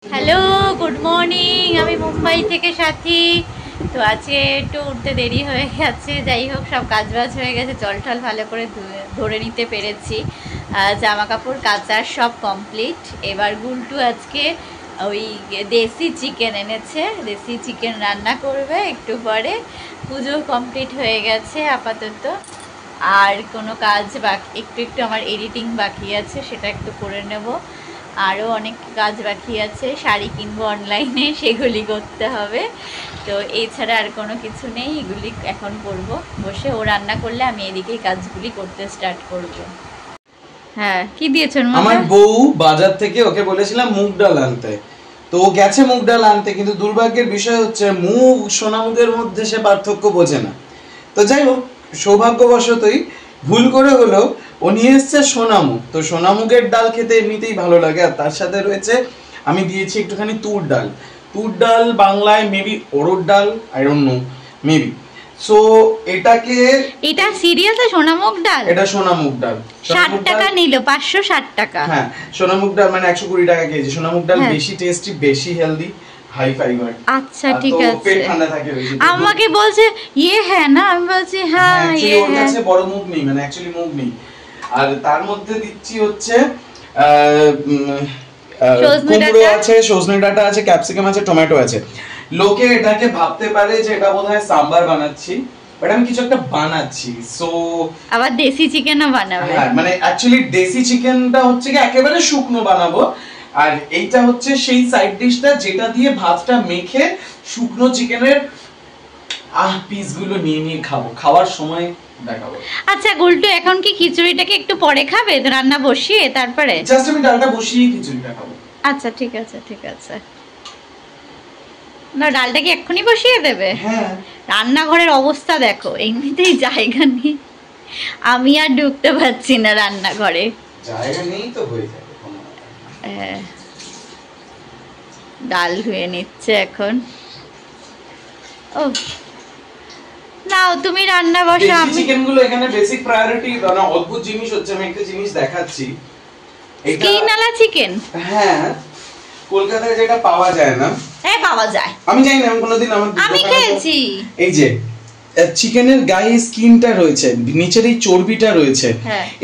Hello, good morning. আমি মুম্বাই থেকে সাথী। তো আজকে একটু উঠতে দেরি হয়ে গেছে, যাই হোক সব কাজবাজ হয়ে গেছে, জল টল ভালো করে ধরে নিতে পেরেছি, জামা কাপড় কাচার সব কমপ্লিট। এবার গুলটু আজকে ওই দেশি চিকেন এনেছে, দেশি চিকেন রান্না করবে একটু পরে। পুজো কমপ্লিট হয়ে গেছে আপাতত, আর কোনো কাজ বাকি, একটু আমার এডিটিং বাকি আছে, সেটা একটু করে নেব। আরও অনেক কাজ বাকি আছে, শাড়ি কিনবো অনলাইনে, সেগুলি করতে হবে। তো এছাড়া আর কোনো কিছু নেই, এগুলি এখন করব বসে। ও রান্না করলে আমি এদিকেই কাজগুলি করতে স্টার্ট করব। হ্যাঁ, কি দিয়েছেন? আমার বউ বাজার থেকে ওকে বলেছিলাম মুগ ডাল আনতে, তো ও গেছে মুগ ডাল আনতে, কিন্তু দুর্ভাগ্যের বিষয় হচ্ছে মুগ সোনামুগের মধ্যে সে পার্থক্য বোঝে না। তো যাই হোক, সৌভাগ্যবশতই ভুল করে হলো ও নিয়ে এসছে সোনামুগ। তো সোনামুগের ডাল খেতে এমনিতেই ভালো লাগে, আর তার সাথে রয়েছে আমি দিয়েছি একটুখানি তুর ডাল। তুর ডাল বাংলায় মেবি অরড় ডাল, I don't know, maybe. So এটা সিরিয়াসলি সোনামুগ ডাল? এটা সোনামুগ ডাল 60 টাকা নিল, 560 টাকা। হ্যাঁ, সোনামুগ ডাল মানে 120 টাকা কেজি। সোনামুগ ডাল বেশি টেস্টি, বেশি হেলদি, হাই ফাইবার। আচ্ছা, ঠিক আছে। পেট ঠান্ডা থাকে বেশি। আমাকে বলছে ইয়ে হ্যাঁ না, আমি বলছি হ্যাঁ ইয়ে ওর কাছে বড় মুগ নেই, মানে অ্যাকচুয়ালি মুগ নেই। আর তার মধ্যে দিচ্ছি হচ্ছে কুমড়ো আছে, সজনে ডাঁটা আছে, ক্যাপসিকাম আছে, টমেটো আছে। লোকে এটাকে ভাবতে পারে যে এটা বোধহয় সাম্বার বানাচ্ছি, বাট আমি কিছু একটা বানাচ্ছি। সো আবার দেশি চিকেনও বানাবে? হ্যাঁ, মানে অ্যাকচুয়ালি দেশি চিকেনটা হচ্ছে কি একেবারে শুকনো বানাবো, আর এইটা হচ্ছে সেই সাইড ডিশটা যেটা দিয়ে ভাতটা মেখে শুকনো চিকেনের পিসগুলো নিয়ে খাবো, খাওয়ার সময় দেখাবো। আচ্ছা গুলটু, এখন কি খিচুড়িটাকে একটু পরে খাবে রান্না বসিয়ে তারপরে? জাস্ট আমি ডালটা বসিয়ে খিচুড়িটা খাবো। আচ্ছা, ঠিক আছে ঠিক আছে। না, ডালটা কি এক্ষুনি বসিয়ে দেবে? হ্যাঁ। রান্নাঘরের অবস্থা দেখো, এমনিতেই জায়গা নেই, আমি আর ঢুকতে পারছি না রান্নাঘরে। জায়গা নেই তো হয়ে যাবে। ডাল ধুয়ে নিচ্ছে এখন। ও নাও তুমি রান্না বসো। আমি চিকেন গুলো এখানে বেসিক প্রায়োরিটি, মানে অদ্ভুত জিনিস হচ্ছে, আমি একটা জিনিস দেখাচ্ছি। স্কিনওয়ালা চিকেন? হ্যাঁ, কলকাতায় যেটা পাওয়া যায় না। হ্যাঁ পাওয়া যায়, আমি জানি না, আমি কোনোদিন আমি খেয়েছি। এই যে চিকেনের গায়ে স্কিনটা রয়েছে, নিচের এই চর্বিটা রয়েছে,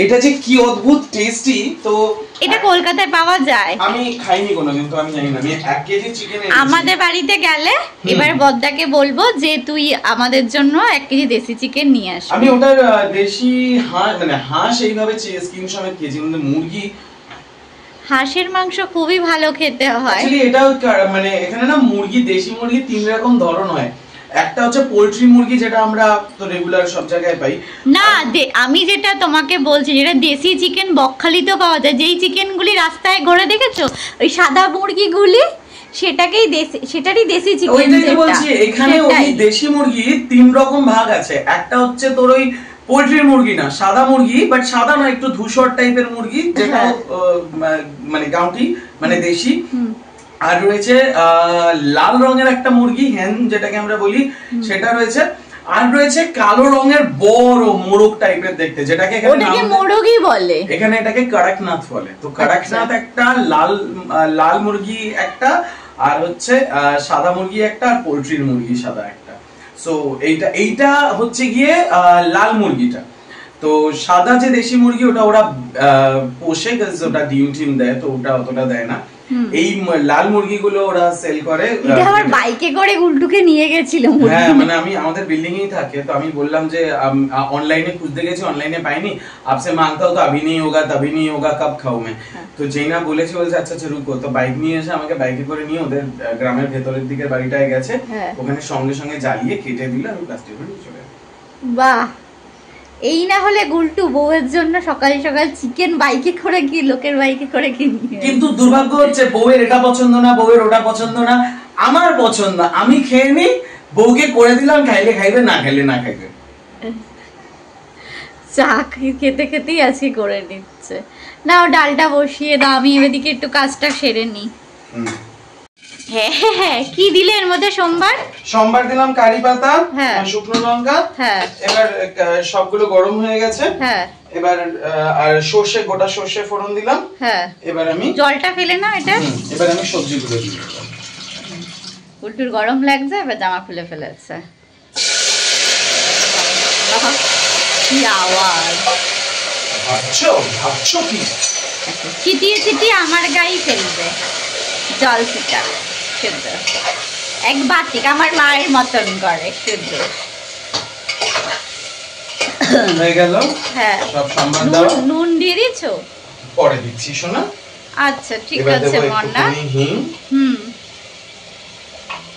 এটা যে কি অদ্ভুত টেস্টি। তো এটা কলকাতায় পাওয়া যায়, আমি খাইনি কোনোদিন, তো আমি জানি না। আমি 1 কেজি চিকেন আমাদের বাড়িতে গেলে এবার বদ্দাকে বলবো যে তুই আমাদের জন্য 1 কেজি দেশি চিকেন নিয়ে আসবি। আমি ওটার দেশি হাঁস, মানে হাঁস এইভাবে স্কিন সমেত খেয়েছি, কিন্তু মুরগি, হাঁসের মাংস খুবই ভালো খেতে হয়। অ্যাকচুয়ালি এটা মানে এখানে না মুরগি, দেশি মুরগি 3 রকম ধরন হয়। একটা হচ্ছে পোল্ট্রি মুরগি, যেটা আমরা তো রেগুলার সব জায়গায় পাই। না, আমি যেটা তোমাকে বলছি, যেটা দেশি চিকেন বকখালিতেও পাওয়া যায়, যেই চিকেনগুলি রাস্তায় ঘুরে দেখেছো, ওই সাদা মুরগিগুলি, সেটারই দেশি চিকেন। ওইটাই তো বলছি, এখানে ওই দেশি মুরগি 3 রকম ভাগ আছে। একটা হচ্ছে তোর ওই পোল্ট্রি মুরগি না, সাদা মুরগি, বাট সাদা না, একটু ধূসর টাইপের মুরগি, যেটা মানে গাউটি, মানে দেশি। আর রয়েছে লাল রঙের একটা মুরগি, হেন যেটাকে আমরা বলি, সেটা রয়েছে। আর রয়েছে কালো রঙের বড় মোরগ টাইপের দেখতে, যেটাকে এখানে মোরগই বলে, এখানে এটাকে কড়কনাথ বলে। তো কড়কনাথ একটা, লাল মুরগি একটা, আর হচ্ছে সাদা মুরগি একটা, আর পোল্ট্রির মুরগি সাদা একটা। সো এইটা হচ্ছে গিয়ে লাল মুরগিটা। তো সাদা যে দেশি মুরগি, ওটা ওরা পোষে, ওটা ডিম টিম দেয়, তো ওটা অতটা দেয় না। এই লাল মুরগিগুলো ওরা সেল করে। এটা আমার বাইকে করে গুলটুকে নিয়ে গেছিল। হ্যাঁ, মানে আমি আমাদের বিল্ডিং এই থাকে, তো আমি বললাম যে অনলাইনে খুঁজতে গেছি, অনলাইনে পাইনি, আপসে মাংতা হো তো अभी नहीं होगा, तभी नहीं होगा, कब खाऊं मैं। তো যেইনা বলেছে আচ্ছা আচ্ছা রুকো, তো বাইক নিয়ে এসে আমাকে বাইকে করে নিয়ে ওদের গ্রামের ভেতরের দিকের বাড়িটায় গেছে, ওখানে সঙ্গে সঙ্গে জ্বালিয়ে কেটে দিল, আমি প্লাস্টিকে নিয়ে চলে গেলাম। বাহ, এই না হলে গুলটু বউয়ের জন্য সকাল সকাল চিকেন বাইকে করে কি লোকের বাইকে করে কিনি। কিন্তু দুর্ভাগ্য হচ্ছে বউয়ের এটা পছন্দ না, বউয়ের ওটা পছন্দ না, আমার পছন্দ, আমি খেয়ে নি, বউকে করে দিলাম, খাইলে খাইবে, না খাইলে না খাইবে। চা খেতে খেতেই আজকে করে নিচ্ছে। নাও ডালটা বসিয়ে দাও, আমি এদিকে একটু কাজটা সেরে নি। হ্যাঁ হ্যাঁ, কি দিলে এর মধ্যে? সোমবার দিলাম কারি পাতা, হ্যাঁ, শুকনো লঙ্কা। হ্যাঁ, এবার সবগুলো গরম হয়ে গেছে। হ্যাঁ, এবার আর সর্ষে, গোটা সর্ষে ফোড়ন দিলাম। হ্যাঁ, এবার আমি জলটা ফেলে না এটা। এবার আমি সবজিগুলো দিই। উল্টুর গরম লাগছে, এবার জামা খুলে ফেলেছে। কি আওয়াজ! ভাবছো কি? ছিটিয়ে ছিটিয়ে আমার গায়ে ফেলবে জল ছিটা শুদ্ধ। এক বাটিক আমার মায়ের মতন করে শুদ্ধ। হয়ে গেল। হ্যাঁ, সব সম্মান দাও। নুন দিয়ে দিয়েছো? পরে দিচ্ছি শোনা। আচ্ছা ঠিক আছে মন্না।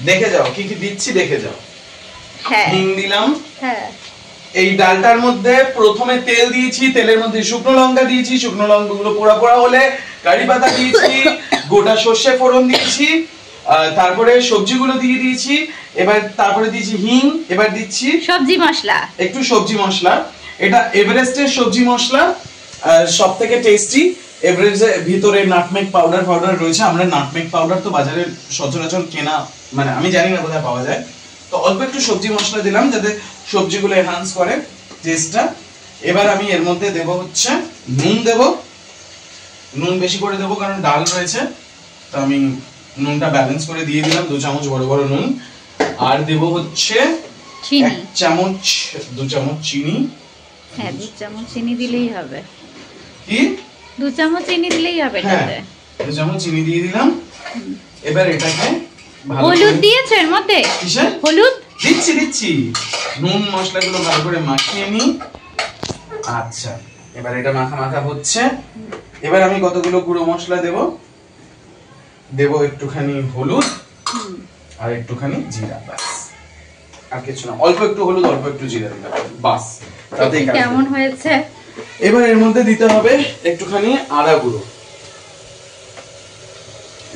দেখে যাও কি কি দিচ্ছি, দেখে যাও। হ্যাঁ, হিং দিলাম। হ্যাঁ, এই ডালটার মধ্যে প্রথমে তেল দিয়েছি, তেলের মধ্যে শুকনো লঙ্কা দিয়েছি, শুকনো লঙ্কাগুলো পোড়া পোড়া হলে কারি পাতা দিয়েছি, গোটা সর্ষে ফোড়ন দিয়েছি, তারপরে সবজিগুলো দিয়ে দিয়েছি। এবার তারপরে দিয়েছি হিং। এবার দিচ্ছি সবজি মশলা, একটু সবজি মশলা। এটা এভারেস্টের সবজি মশলা, সব থেকে টেস্টি। এভারেস্টের ভিতরে নাটমেগ পাউডার রয়েছে। আমরা নাটমেগ পাউডার তো বাজারে সচরাচর কেনা, মানে আমি জানি না কোথায় পাওয়া যায়। তো অল্প একটু সবজি মশলা দিলাম যাতে সবজিগুলো এনহান্স করে টেস্টটা। এবার আমি এর মধ্যে দেব হচ্ছে নুন। দেব নুন বেশি করে দেবো কারণ ডাল রয়েছে, তো আমি নুনটা ব্যালেন্স করে দিয়ে দিলাম 2 চামচ বড় বড় নুন। আর দেব হচ্ছে 1 চামচ 2 চামচ চিনি। হ্যাঁ 2 চামচ চিনি দিলেই হবে। কি 2 চামচ চিনি দিলেই হবে এটাতে। 2 চামচ চিনি দিয়ে দিলাম। এবার এটাকে হলুদ দিয়েছো এর মধ্যে? কিসে হলুদ? দিচ্ছি। নুন মশলাগুলো ভালো করে মাখিয়ে নি। আচ্ছা, এবার এটা মাখা হচ্ছে। এবার আমি কতগুলো গুঁড়ো মশলা দেব একটুখানি হলুদ আর একটুখানি জিরা, বাস। আর কিছু না, অল্প একটু হলুদ, অল্প একটু জিরা দিলাম, বাস। তাতেই কেমন হয়েছে? এবার এর মধ্যে দিতে হবে একটুখানি আদা গুঁড়ো।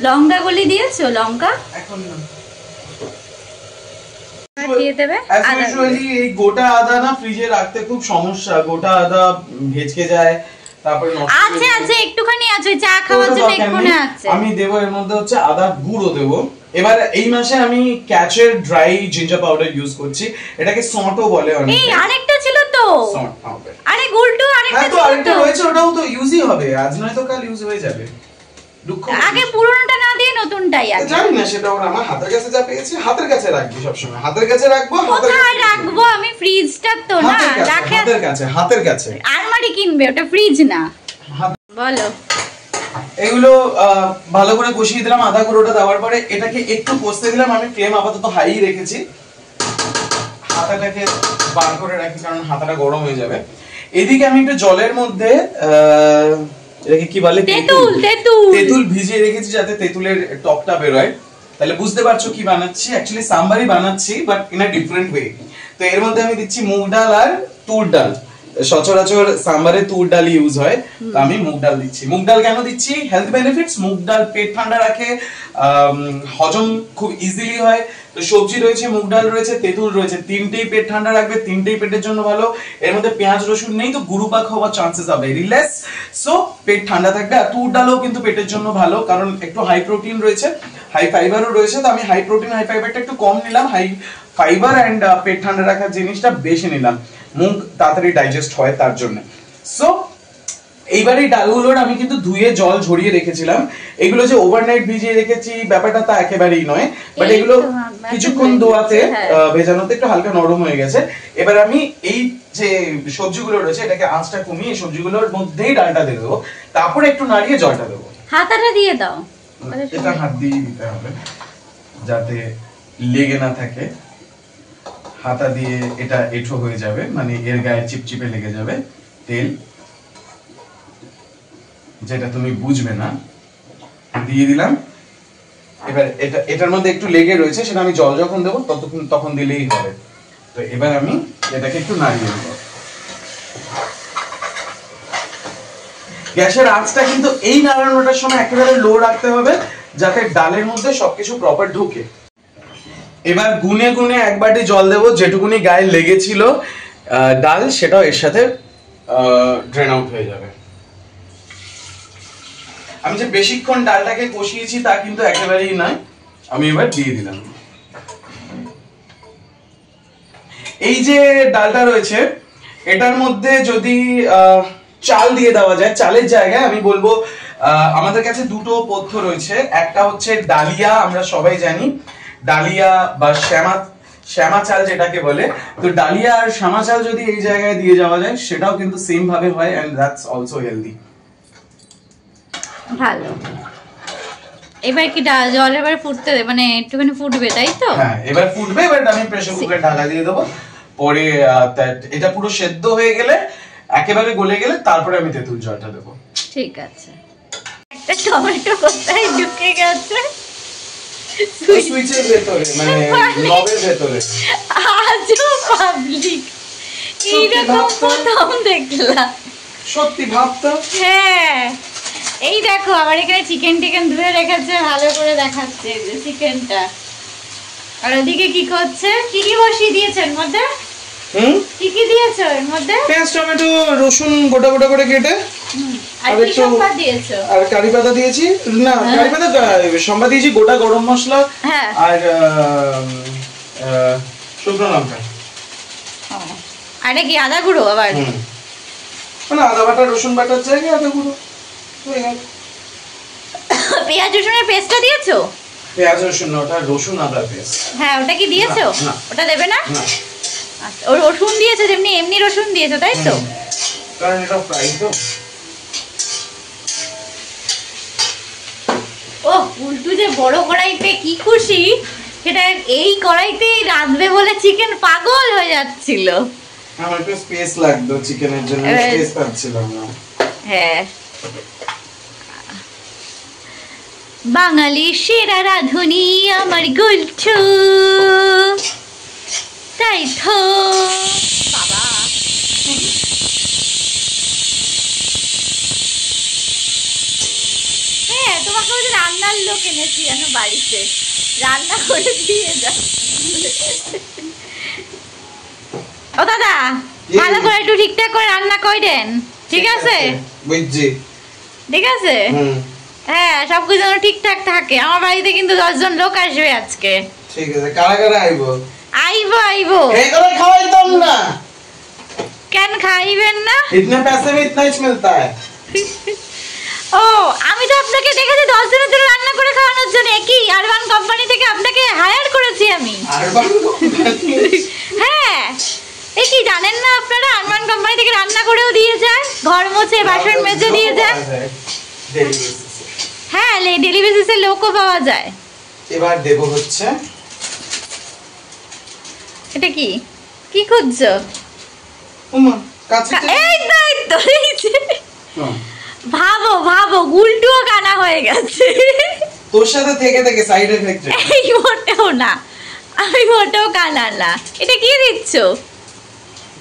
লঙ্কা গুলি দিয়েছো? লঙ্কা এখন না, দিয়ে দেবে। এই গোটা আদা না ফ্রিজে রাখতে খুব সমস্যা। গোটা আদা ভেজকে যায়, তারপরে নষ্ট হয়ে যায়। আছে একটুখানি আছে, চা খাওয়ার জন্য একটুখানি আছে। আমি দেব এর মধ্যে হচ্ছে আদা গুঁড়ো দেব। এবার এই মাসে আমি ক্যাচের ড্রাই জিঞ্জার পাউডার ইউজ করছি। এটাকে সন্টও বলে অনেকে। এই আরেকটা ছিল তো, সন্ট পাউডার। আরে গুলটু আরেকটা ছিল তো। আরেকটা রয়েছে, ওটাও তো ইউজই হবে। আজ নয় তো কাল ইউজ হয়ে যাবে। আগে পুরনোটা না দিয়ে নতুনটাই আগে। জানি না, সেটা ওরা আমার হাতের কাছে যা পেয়েছি হাতের কাছে রাখবি সবসময়। হাতের কাছে রাখবো। কোথায় রাখবো আমি? ফ্রিজটা তো না রাখে। হাতের কাছে। আলমারি কিনবে, ওটা ফ্রিজ না। বলো। এগুলো ভালো করে কষিয়ে দিলাম। আদা গুঁড়োটা দেওয়ার পরে এটাকে একটু কষতে দিলাম। আমি ফ্লেম আপাতত হাই রেখেছি। হাতাটাকে বার করে রাখি কারণ হাতাটা গরম হয়ে যাবে। এদিকে আমি একটু জলের মধ্যে এটাকে কি বলে, তেঁতুল ভিজিয়ে রেখেছি যাতে তেঁতুলের টকটা বেরোয়। তাহলে বুঝতে পারছো কি বানাচ্ছি। অ্যাকচুয়ালি সাম্বারই বানাচ্ছি, but in a different way. তো এর মধ্যে আমি দিচ্ছি মুগ ডাল আর তুর ডাল। সচরাচর সাম্বারে তুর ডাল ইউজ হয়, তো আমি মুগ ডাল দিচ্ছি। মুগ ডাল কেন দিচ্ছি? Health benefits. মুগ ডাল পেট ঠান্ডা রাখে, হজম খুব ইজিলি হয়। তো সবজি রয়েছে, মুগ ডাল রয়েছে, তেঁতুল রয়েছে, তিনটেই পেট ঠান্ডা রাখবে, তিনটেই পেটের জন্য ভালো। এর মধ্যে পেঁয়াজ রসুন নেই, তো গুরুপাক হওয়ার chances are very less, so পেট ঠান্ডা থাকবে। আর তুর ডালও কিন্তু পেটের জন্য ভালো কারণ একটু হাই প্রোটিন রয়েছে, হাই ফাইবারও রয়েছে। তো আমি হাই প্রোটিন হাই ফাইবারটা একটু কম নিলাম, হাই ফাইবার এন্ড পেট ঠান্ডা রাখার জিনিসটা বেশি নিলাম। মুগ তাড়াতাড়ি ডাইজেস্ট হয় তার জন্য। সো এইবার এই ডালগুলোর আমি কিন্তু ধুয়ে জল ঝরিয়ে রেখেছিলাম। এগুলো যে ওভারনাইট ভিজিয়ে রেখেছি ব্যাপারটা তা একেবারেই নয়, বাট এগুলো কিছুক্ষণ ধোয়াতে ভেজানোতে একটু হালকা নরম হয়ে গেছে। এবার আমি এই যে সবজিগুলো রয়েছে এটাকে আঁচটা কমিয়ে সবজিগুলোর মধ্যেই ডালটা দিয়ে দেবো, তারপরে একটু নাড়িয়ে জলটা দেবো। হাতাটা দিয়ে দাও। এটা হাত দিয়ে দিতে হবে যাতে লেগে না থাকে। হাতা দিয়ে এটা এঁঠো হয়ে যাবে, মানে এর গায়ে চিপচিপে লেগে যাবে তেল, যেটা তুমি বুঝবে না। দিয়ে দিলাম। এবার এটার মধ্যে একটু লেগে রয়েছে, সেটা আমি জল যখন দেবো তখন দিলেই হবে। তো এবার আমি এটাকে একটু নাড়িয়ে দেবো। গ্যাসের আঁচটা কিন্তু এই নাড়ানোটার সময় একেবারে লো রাখতে হবে যাতে ডালের মধ্যে সবকিছু প্রপার ঢোকে। এবার গুনে গুনে এক বাটি জল দেবো, যেটুকুনি গায়ে লেগেছিল ডাল সেটাও এর সাথে ড্রেন আউট হয়ে যাবে। আমি যে বেশিক্ষণ ডালটাকে কষিয়েছি তা কিন্তু একেবারেই নয়, আমি এবার দিয়ে দিলাম। এই যে ডালটা রয়েছে এটার মধ্যে যদি চাল দিয়ে দেওয়া যায়, চালের জায়গায় আমি বলবো আমাদের কাছে দুটো পথ্য রয়েছে। একটা হচ্ছে ডালিয়া, আমরা সবাই জানি ডালিয়া বা শ্যামা চাল যেটাকে বলে, তো ডালিয়া আর শ্যামা চাল যদি এই জায়গায় দিয়ে যাওয়া যায় সেটাও কিন্তু সেম ভাবে হয়, এন্ড দ্যাটস অলসো হেলদি। ভালো। এবার কি জল এবার ফুটতে মানে একটুখানি ফুটবে তাই তো? হ্যাঁ এবার ফুটবে, এবার আমি প্রেসার কুকারে ঢাকা দিয়ে দেবো। পরে এটা পুরো সেদ্ধ হয়ে গেলে, একেবারে গলে গেলে তারপরে আমি তেঁতুল জলটা দেবো। ঠিক আছে। একটা টমেটো কোথায় ঢুকে গেছে সুইচের ভেতরে, মানে নবের ভেতরে। আজও পাবলিক এইরকম প্রথম দেখলাম। সত্যি ভাবতো। হ্যাঁ এই দেখো আবার এখানে চিকেন টিকেন ধুয়ে রেখেছে, ভালো করে দেখাচ্ছে যে চিকেনটা। আর ওদিকে কি করছে? কি কি বসিয়ে দিয়েছেন মধ্যে? কি কি দিয়েছো এর মধ্যে? পেঁয়াজ, টমেটো, রসুন গোটা গোটা করে কেটে, আর কি সম্বাদ দিয়েছো? আর কারি পাতা দিয়েছি, না কারি পাতা সম্বাদ দিয়েছি, গোটা গরম মশলা আর শুকনো লঙ্কা। আর এটা কি আদা গুঁড়ো আবার? মানে আদা বাটা রসুন বাটার জায়গায় আদা গুঁড়ো। পেঁয়াজ রসুনের পেস্টটা দিয়েছো? পেঁয়াজ রসুন না, ওটা রসুন আদা পেস্ট। হ্যাঁ ওটা কি দিয়েছো? ওটা দেবে না? আচ্ছা ও রসুন দিয়েছো, যেমনি এমনি রসুন দিয়েছো তাই তো? কারণ এটা ফ্রাই তো। ও উল্টু যে বড় কড়াইতে কি খুশি, সেটা এই কড়াইতেই রাঁধবে বলে চিকেন পাগল হয়ে যাচ্ছিল। আমার একটু স্পেস লাগতো চিকেনের জন্য, স্পেস পাচ্ছিলাম না। হ্যাঁ বাঙালি সেরা রাঁধুনি আমার গুলছু, তাই তো বাবা। হ্যাঁ তোমাকে ওই রান্নার লোক এনেছি আমি বাড়িতে, রান্না করে দিয়ে যাও। ও দাদা ভালো করে একটু ঠিকঠাক করে রান্না করেন, ঠিক আছে? বুঝছি, ঠিক আছে। হ্যাঁ সবকিছু যেন ঠিকঠাক থাকে। আমার বাড়িতে কিন্তু 10 জন লোক আসবে আজকে। ঠিক আছে, কারা কারা আইবো? আইবো এই করে খাওয়াইতাম না। কেন খাইবেন না? इतने पैसे में इतना ही मिलता है। ও আমি তো আপনাকে দেখেছি 10 দিনের জন্য রান্না করে খাওয়ানোর জন্য। কি আরবান কোম্পানি থেকে আপনাকে হায়ার করেছি আমি। Urban company? হ্যাঁ এই কি জানেন না আপনারা, আরবান কোম্পানি থেকে রান্না করেও দিয়ে যায়, ঘর মোছে বাসন মেজে দিয়ে যায়। হ্যাঁ ডেলি বেসিসে লোকও পাওয়া যায়। এবার দেব হচ্ছে এটা কি কি খুঁজছো? ওমা কাছে এই তো এই যে ভাবো ভাবো উল্টোও কানা হয়ে গেছে তোর সাথে থেকে থেকে সাইড এফেক্ট। এই মোটেও না, আমি মোটেও কানা না। এটা কি দিচ্ছ?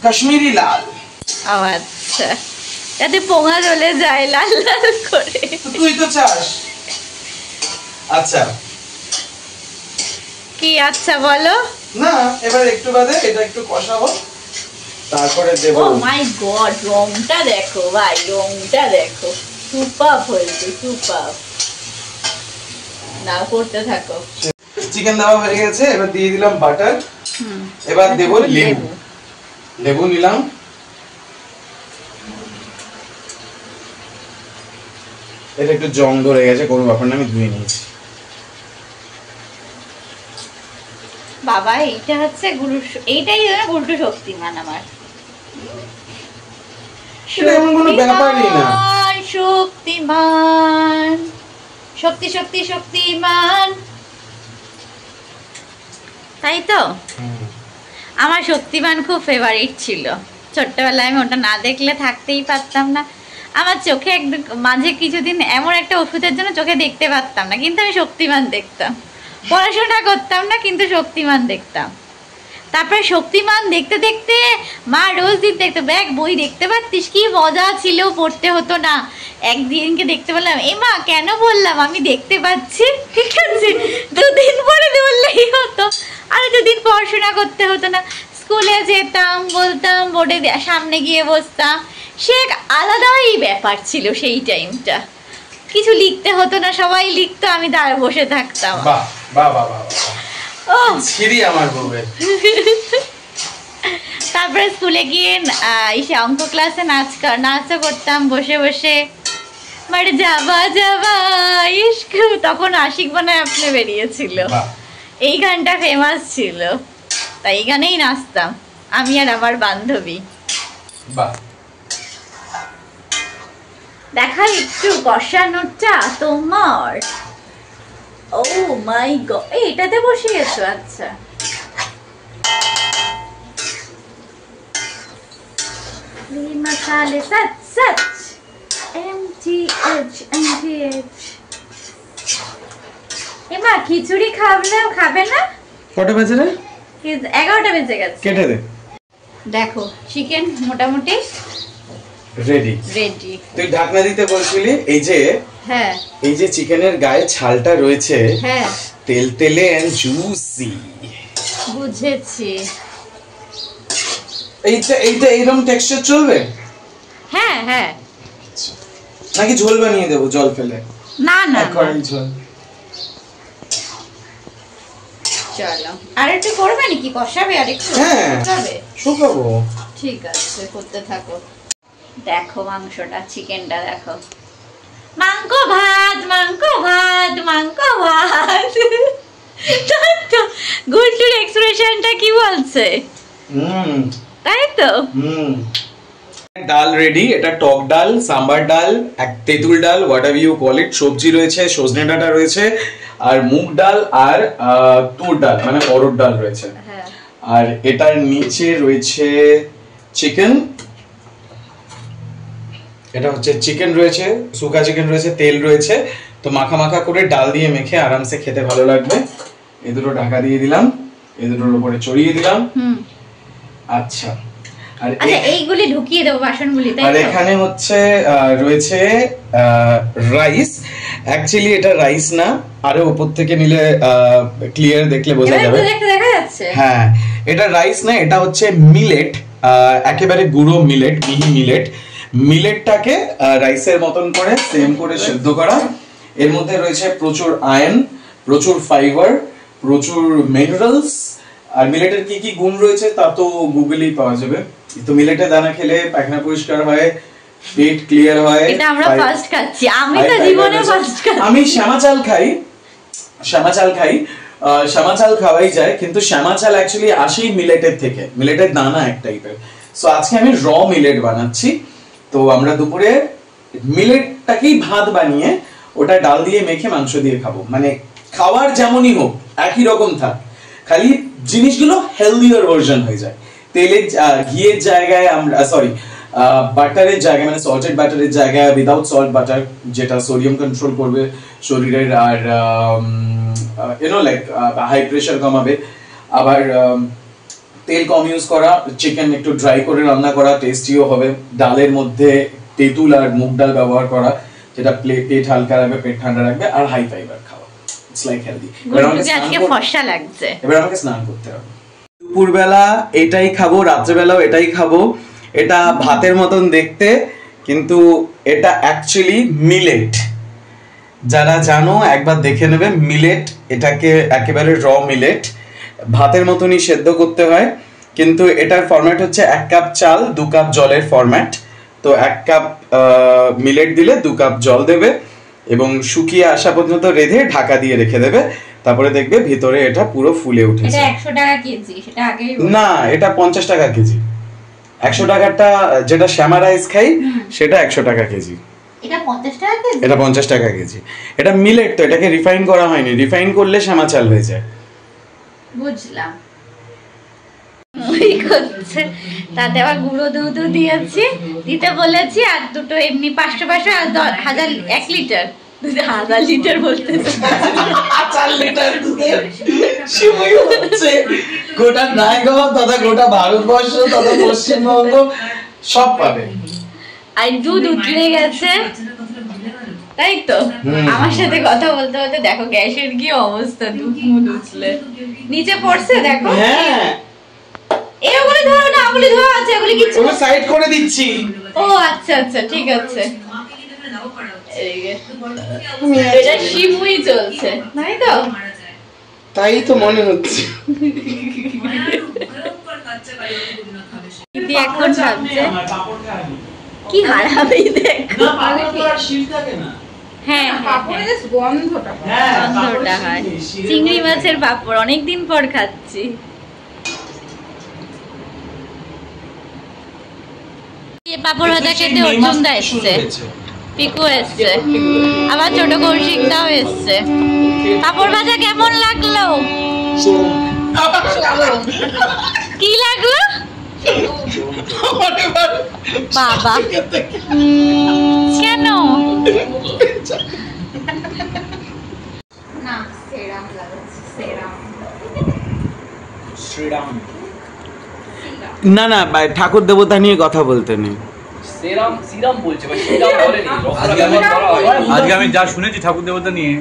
কাশ্মীরি লাল। ও আচ্ছা, যাতে পোঙা চলে যায় লাল লাল করে। তুই তো চাস। আচ্ছা কি আচ্ছা বলো না, এবার একটু বাদে এটা একটু কষাবো, তারপরে দেব। ও মাই গড রংটা দেখো ভাই, রংটা দেখো, সুপার হয়েছে সুপার। না করতে থাকো। চিকেন দেওয়া হয়ে গেছে, এবার দিয়ে দিলাম বাটার। এবার দেব লেবু। লেবু নিলাম, এটা একটু জং ধরে গেছে, কোনো ব্যাপার না, আমি ধুয়ে নিয়েছি। বাবা এইটা হচ্ছে গুরু, এইটাই হলো গুরু শক্তিমান আমার। এমন কোনো ব্যাপারই না। শক্তিমান, শক্তি শক্তি শক্তিমান, তাই তো? আমার শক্তিমান খুব ফেভারিট ছিল ছোট্টবেলায়। আমি ওটা না দেখলে থাকতেই পারতাম না। আমার চোখে মাঝে কিছুদিন এমন একটা ওষুধের জন্য চোখে দেখতে পারতাম না, কিন্তু আমি শক্তিমান দেখতাম। পড়াশোনা করতাম না কিন্তু শক্তিমান দেখতাম। তারপরে শক্তিমান দেখতে দেখতে মা রোজ দিন দেখতে, ব্যাগ বই দেখতে পারতিস, কি মজা ছিল, পড়তে হতো না। একদিনকে দেখতে পেলাম, এ মা কেন বললাম, আমি দেখতে পাচ্ছি, ঠিক আছে, 2 দিন পরে বললেই হতো, আর 2 দিন পড়াশোনা করতে হতো না। স্কুলে যেতাম, বলতাম, বোর্ডে সামনে গিয়ে বসতাম, সে এক আলাদাই ব্যাপার ছিল সেই টাইমটা। কিছু লিখতে হতো না, সবাই লিখতো, আমি দাঁড়া বসে থাকতাম। বাহ বাহ বাহ বাহ, ছিরি আমার বউয়ের। তারপরে স্কুলে গিয়ে এসে অঙ্ক ক্লাসে নাচও করতাম বসে বসে। মার যাবা যাবা ইশক, তখন আশিক বানায় আপনি বেরিয়েছিল, এই গানটা ফেমাস ছিল, তাই এই গানেই নাচতাম আমি আর আমার বান্ধবী। দেখা একটু কষানোটা তোমার। ও মাই গড, এটাতে বসে গেছো? আচ্ছা, মশালে সচ সচ MTH MTH। এমা খিচুড়ি খাবে না? কটা বাজে রে? 11টা বেজে গেছে। কেটে দে। দেখো চিকেন মোটামুটি রেডি। তুই ঢাকনা দিতে বলছিলি, এই যে হ্যাঁ এই যে চিকেনের গায়ে ছালটা রয়েছে, হ্যাঁ তেলে এন্ড জুসি। বুঝেছি। এইটা এইরকম টেক্সচার চলবে? হ্যাঁ হ্যাঁ। নাকি ঝোল বানিয়ে দেবো জল ফেলে? না না ঝোল। চলো আর একটু করবে নাকি? কষাবে আর একটু? হ্যাঁ শুকাবো। ঠিক আছে করতে থাকো। দেখো মাংসটা, চিকেনটা দেখো। মাংস ভাত মাংস ভাত মাংস ভাত। গুলটুর এক্সপ্রেশনটা কি বলছে? তাই তো। ডাল রেডি। এটা টক ডাল, সাম্বার ডাল, এক তেঁতুল ডাল, whatever you call it. সবজি রয়েছে, সজনে ডাঁটা রয়েছে, আর মুগ ডাল আর তুর ডাল মানে অরহর ডাল রয়েছে। আর এটার নিচে রয়েছে চিকেন। এটা হচ্ছে চিকেন রয়েছে, শুকা চিকেন রয়েছে, তেল রয়েছে। তো মাখা মাখা করে ডাল দিয়ে মেখে আরামসে খেতে ভালো লাগবে। এই দুটো ঢাকা দিয়ে দিলাম, এই দুটোর উপরে ছড়িয়ে দিলাম। আচ্ছা, আর এইগুলি ঢুকিয়ে দেব বাসনগুলি, তাই তো? আর এখানে হচ্ছে রয়েছে রাইস। অ্যাকচুয়ালি এটা রাইস না, আরো উপর থেকে নিলে ক্লিয়ার দেখলে বোঝা যাবে। দেখা যাচ্ছে। হ্যাঁ, এটা রাইস না, এটা হচ্ছে মিলেট, একেবারে গুঁড়ো মিলেট, মিহি মিলেট। মিলেটটাকে রাইসের মতন করে সেম করে সিদ্ধ করা। এর মধ্যে রয়েছে প্রচুর আয়রন, প্রচুর ফাইবার, প্রচুর মিনারেলস। আর মিলেটের কি কি গুণ রয়েছে তা তো গুগলেই পাওয়া যাবে। তো মিলেটের দানা খেলে পায়খানা পরিষ্কার হয়, পেট ক্লিয়ার হয়। এটা আমরা ফার্স্ট খাচ্ছি, আমি তো জীবনে ফার্স্ট খাচ্ছি। আমি শ্যামা চাল খাই, শ্যামা চাল খাওয়াই যায়, কিন্তু শ্যামা চাল অ্যাকচুয়ালি আসেই মিলেটের থেকে, মিলেটের দানা এক টাইপের। সো আজকে আমি র মিলেট বানাচ্ছি। তো আমরা দুপুরে মিলেটটাকেই ভাত বানিয়ে ওটা ডাল দিয়ে মেখে মাংস দিয়ে খাবো। মানে খাওয়ার যেমনই হোক একই রকম থাক, খালি জিনিসগুলো হেলদিয়ার ভার্সন হয়ে যায়। তেলের ঘিয়ের জায়গায় আমরা বাটারের জায়গায়, মানে সল্টেড বাটারের জায়গায় উইদাউট সল্ট বাটার, যেটা সোডিয়াম কন্ট্রোল করবে শরীরের, আর লাইক হাই প্রেশার কমাবে। আবার তেল কম ইউজ করা, চিকেন একটু ড্রাই করে রান্না করা, টেস্টিও হবে। ডালের মধ্যে তেঁতুল আর মুগ ডাল ব্যবহার করা, যেটা পেট হালকা রাখবে, পেট ঠান্ডা রাখবে, আর হাই ফাইবার খাওয়া। It's like healthy. এবার আমাকে স্নান করতে হবে। দুপুরবেলা এটাই খাবো, রাত্রেবেলাও এটাই খাবো। এটা ভাতের মতন দেখতে, কিন্তু এটা অ্যাকচুয়ালি মিলেট। যারা জানো একবার দেখে নেবে। মিলেট, এটাকে একেবারে র মিলেট, ভাতের মতনই সেদ্ধ করতে হয়। কিন্তু এটার ফরম্যাট হচ্ছে 1 কাপ চাল 2 কাপ জলের ফরম্যাট। তো 1 কাপ মিলেট দিলে 2 কাপ জল দেবে এবং শুকিয়ে আসা পর্যন্ত রেঁধে ঢাকা দিয়ে রেখে দেবে। তারপরে দেখবে ভিতরে এটা পুরো ফুলে উঠেছে। এটা 100 টাকা কেজি, সেটা আগেই না, এটা 50 টাকা কেজি। 100 টাকাটা যেটা শ্যামা রাইস খাই সেটা 100 টাকা কেজি। এটা 50 টাকা কেজি? এটা 50 টাকা কেজি। এটা মিলেট, তো এটাকে রিফাইন করা হয়নি। রিফাইন করলে শ্যামা চাল হয়ে যায়। বুঝলাম। ওই করছে, তাতে আবার গুঁড়ো দুধ দিয়েছি, দিতে বলেছি, আর দুটো এমনি 500 আর 1 লিটার দুধ। 1000 লিটার বলতে 4 লিটার দুধের শিমুই হচ্ছে গোটা নায়গাঁও তথা গোটা ভারতবর্ষ তথা পশ্চিমবঙ্গ সব পাবে। আর দুধ উতলে গেছে, তাই তো? আমার সাথে কথা বলতে বলতে দেখো গ্যাসের কি অবস্থা, দুধ মুধ উতলে নিচে পড়ছে দেখো। হ্যাঁ, এগুলো ধরো না, ওগুলি ধোয়া আছে, ওগুলি কিছু সাইড করে দিচ্ছি। ও আচ্ছা আচ্ছা, ঠিক আছে। এটা শিবুই চলছে তাই তো? তাই তো মনে হচ্ছে। দিদি এখন ভাবছে কি হারাবে দেখ। হ্যাঁ গন্ধটা হয় চিংড়ি মাছের পাপড়, অনেকদিন পর খাচ্ছি। পাপড় ভাজা খেতে অর্জুনদা এসছে, পিকু এসছে, আবার ছোট কৌশিকদাও এসছে। পাপড় ভাজা কেমন লাগলো? কি লাগলো বাবা? কেন না সেরাম লাগাচ্ছে, সেরাম শ্রীরাম না না ঠাকুর দেবতা নিয়ে কথা বলতে নেই। সেরাম সিরাম বলছে বাট সেরাম বলেনি। আজকে আমি যা শুনেছি ঠাকুর দেবতা নিয়ে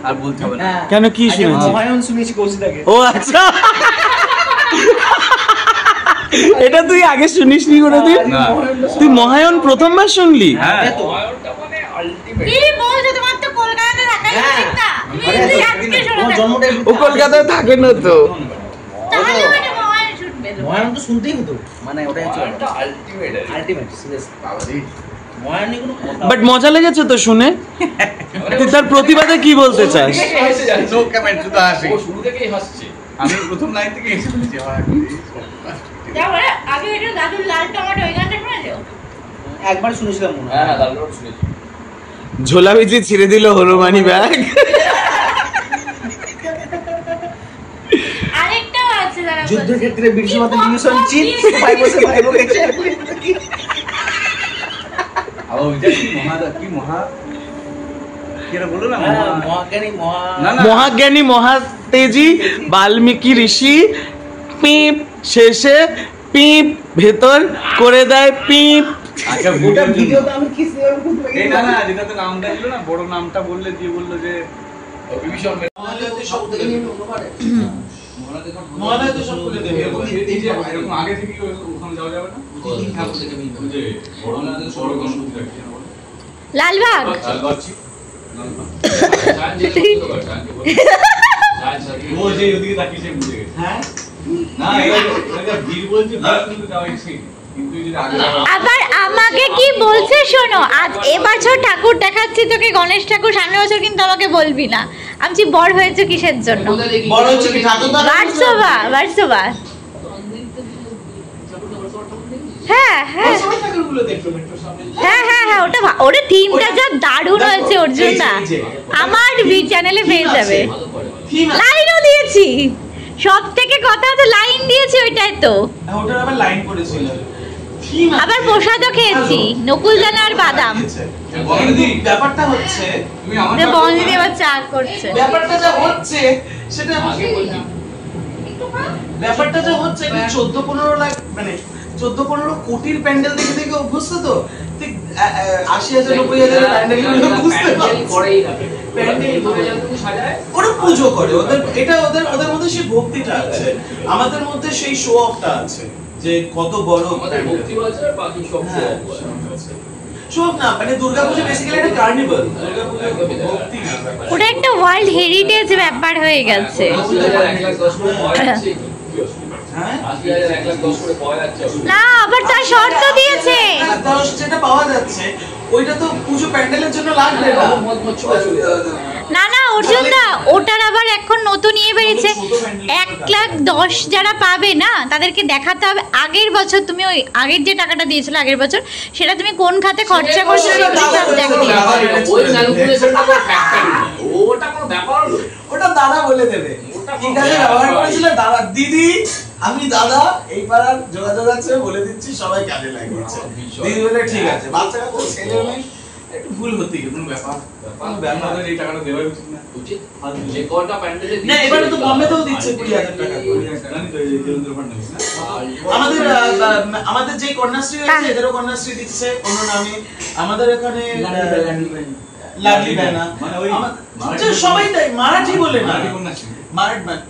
আর বলতে হবে না। কেন কি শুনেছি? মহায়ন শুনেছি কৌশিকদাকে। ও আচ্ছা, এটা তুই আগে শুনিসনি কোনোদিন? তুই মহায়ন প্রথমবার শুনলি? হ্যাঁ মহায়নটা মানে আলটিমেট। কি বলছো? তোমার তো কলকাতাতে থাকাই উচিত না। তুমি আজকে শোনা ও কলকাতায় থাকে না তো। তাহলে মানে মহায়ন শুনবে তো। মহায়ন তো শুনতেই হতো, মানে ওটাই হচ্ছে মহায়নটা আলটিমেট আলটিমেট সিরিয়াস। মহায়নই কোনো কথা। বাট মজা লেগেছে তো শুনে? তুই তার প্রতিবাদে কি বলতে চাস? হেসে যাচ্ছে ও কমেন্ট শুধু হাসে, ও শুরু থেকেই হাসছে। আমি প্রথম লাইন থেকে হেসে ফেলেছি। যাও রে, আগে এটা দাদুর লাল টমেটো ওই গানটা শুনেছো? একবার শুনেছিলাম মনে হয়। হ্যাঁ হ্যাঁ লাল রোড শুনেছি। ঝোলা বিচি ছিঁড়ে দিল হনুমানি ব্যাগ। আরেকটাও আছে যারা যুদ্ধের ক্ষেত্রে বিশ্বমাতা ডিভিশন চিফ ভাই বসে ভাই বকে শেয়ার করে। আবার ওইটা কি কি মহা কি এরা বললো না মহাজ্ঞানী না না মহাজ্ঞানী মহাতেজি বাল্মীকি ঋষি পিপ শেষে পিপ ভেতর করে দেয় পিপ। আচ্ছা ওটা ভিডিওতে আমি কি শেয়ার করতে এই না না যেটাতে নামটা ছিল না, বড় নামটা বললে দিয়ে বললো যে বিভীষণ মহালয়াতে সব থেকে নিয়ে অন্য পারে। মহালয়াতে সব করে দেবে। এই যে এরকম আগে থেকে ওখানে যাওয়া যাবে না? তিন ঠাকুর থেকে নিয়ে ওই যে বড় গণপতি রাখি না বলে। লালবাগ ও যে ওদিকে তাকিয়ে সে বুঝে গেছে। হ্যাঁ না এটা ভিড় বলছে, কিন্তু যাওয়া ঠিক, কিন্তু যদি আগে আবার আমাকে কি বলছে শোনো, আজ এবছর ঠাকুর দেখাচ্ছি তোকে গণেশ ঠাকুর, সামনের বছর কিন্তু আমাকে বলবি না। আমি যে বড় হয়েছে কিসের জন্য? বড় হচ্ছে কি ঠাকুর বার্সোবা বার্সোবা। হ্যাঁ হ্যাঁ হ্যাঁ হ্যাঁ হ্যাঁ ওটা ওটা থিমটা যা দারুণ হয়েছে অর্জুনদা, আমার চ্যানেলে পেয়ে যাবে। লাইনও দিয়েছি, সব থেকে কথা হচ্ছে লাইন দিয়েছি, ওইটাই তো। ওটার আবার লাইন করেছিল। আবার প্রসাদও খেয়েছি, নকুল দানা আর বাদাম। ব্যাপারটা হচ্ছে তুমি আমার বন্ধুদের আবার চা করছে। ব্যাপারটা যা হচ্ছে সেটা ব্যাপারটা যা হচ্ছে 14-15 লাখ মানে 14-15 কোটির প্যান্ডেল দেখে দেখে অভ্যস্ত তো, ঠিক 80,000-90,000 প্যান্ডেল বুঝতে করেই না প্যান্ডেল সাজায়, ওরা পুজো করে, ওদের এটা ওদের মধ্যে সেই ভক্তিটা আছে, আমাদের মধ্যে সেই শো অফটা আছে যে কত বড় আমাদের ভক্তি আছে আর বাকি সব শো অফ না, মানে দুর্গাপূজা বেসিক্যালি একটা কার্নিভাল, দুর্গাপূজা ভক্তি না। ওটা একটা ওয়ার্ল্ড হেরিটেজ ব্যাপার হয়ে গেছে। না আবার তার শর্ত দিয়েছে, যেটা পাওয়া যাচ্ছে ওইটা তো পুজো প্যান্ডেলের জন্য লাগবে না না অর্জুনদা, ওটার আবার এখন নতুন ইয়ে বেরিয়েছে, 1,10,000 যারা পাবে না তাদেরকে দেখাতে হবে আগের বছর তুমি ওই আগের যে টাকাটা দিয়েছিলে আগের বছর, সেটা তুমি কোন খাতে খরচা করছো সেগুলো সব দেখতে। ওটা দাদা বলে দেবে ঠিক আছে, ব্যবহার করেছিল দাদা দিদি, আমি দাদা এই পাড়ার যোগাযোগ আছে বলে দিচ্ছি, সবাই কাজে লাগিয়েছে। দিদি বলে ঠিক আছে, বাচ্চা কাচ্চা ছেলে মেয়ে একটু ভুল হতে গেল, কোনো ব্যাপার এই টাকাটা দেওয়াই উচিত না। উচিত যে কটা প্যান্ডেলে না, এবারে তো বোম্বেতেও দিচ্ছে 20,000 টাকা করে। আমাদের যে কন্যাশ্রী আছে এদেরও কন্যাশ্রী দিচ্ছে অন্য নামে, আমাদের এখানে লাডলি বেনা, সবাই তাই মারাঠি বলে না,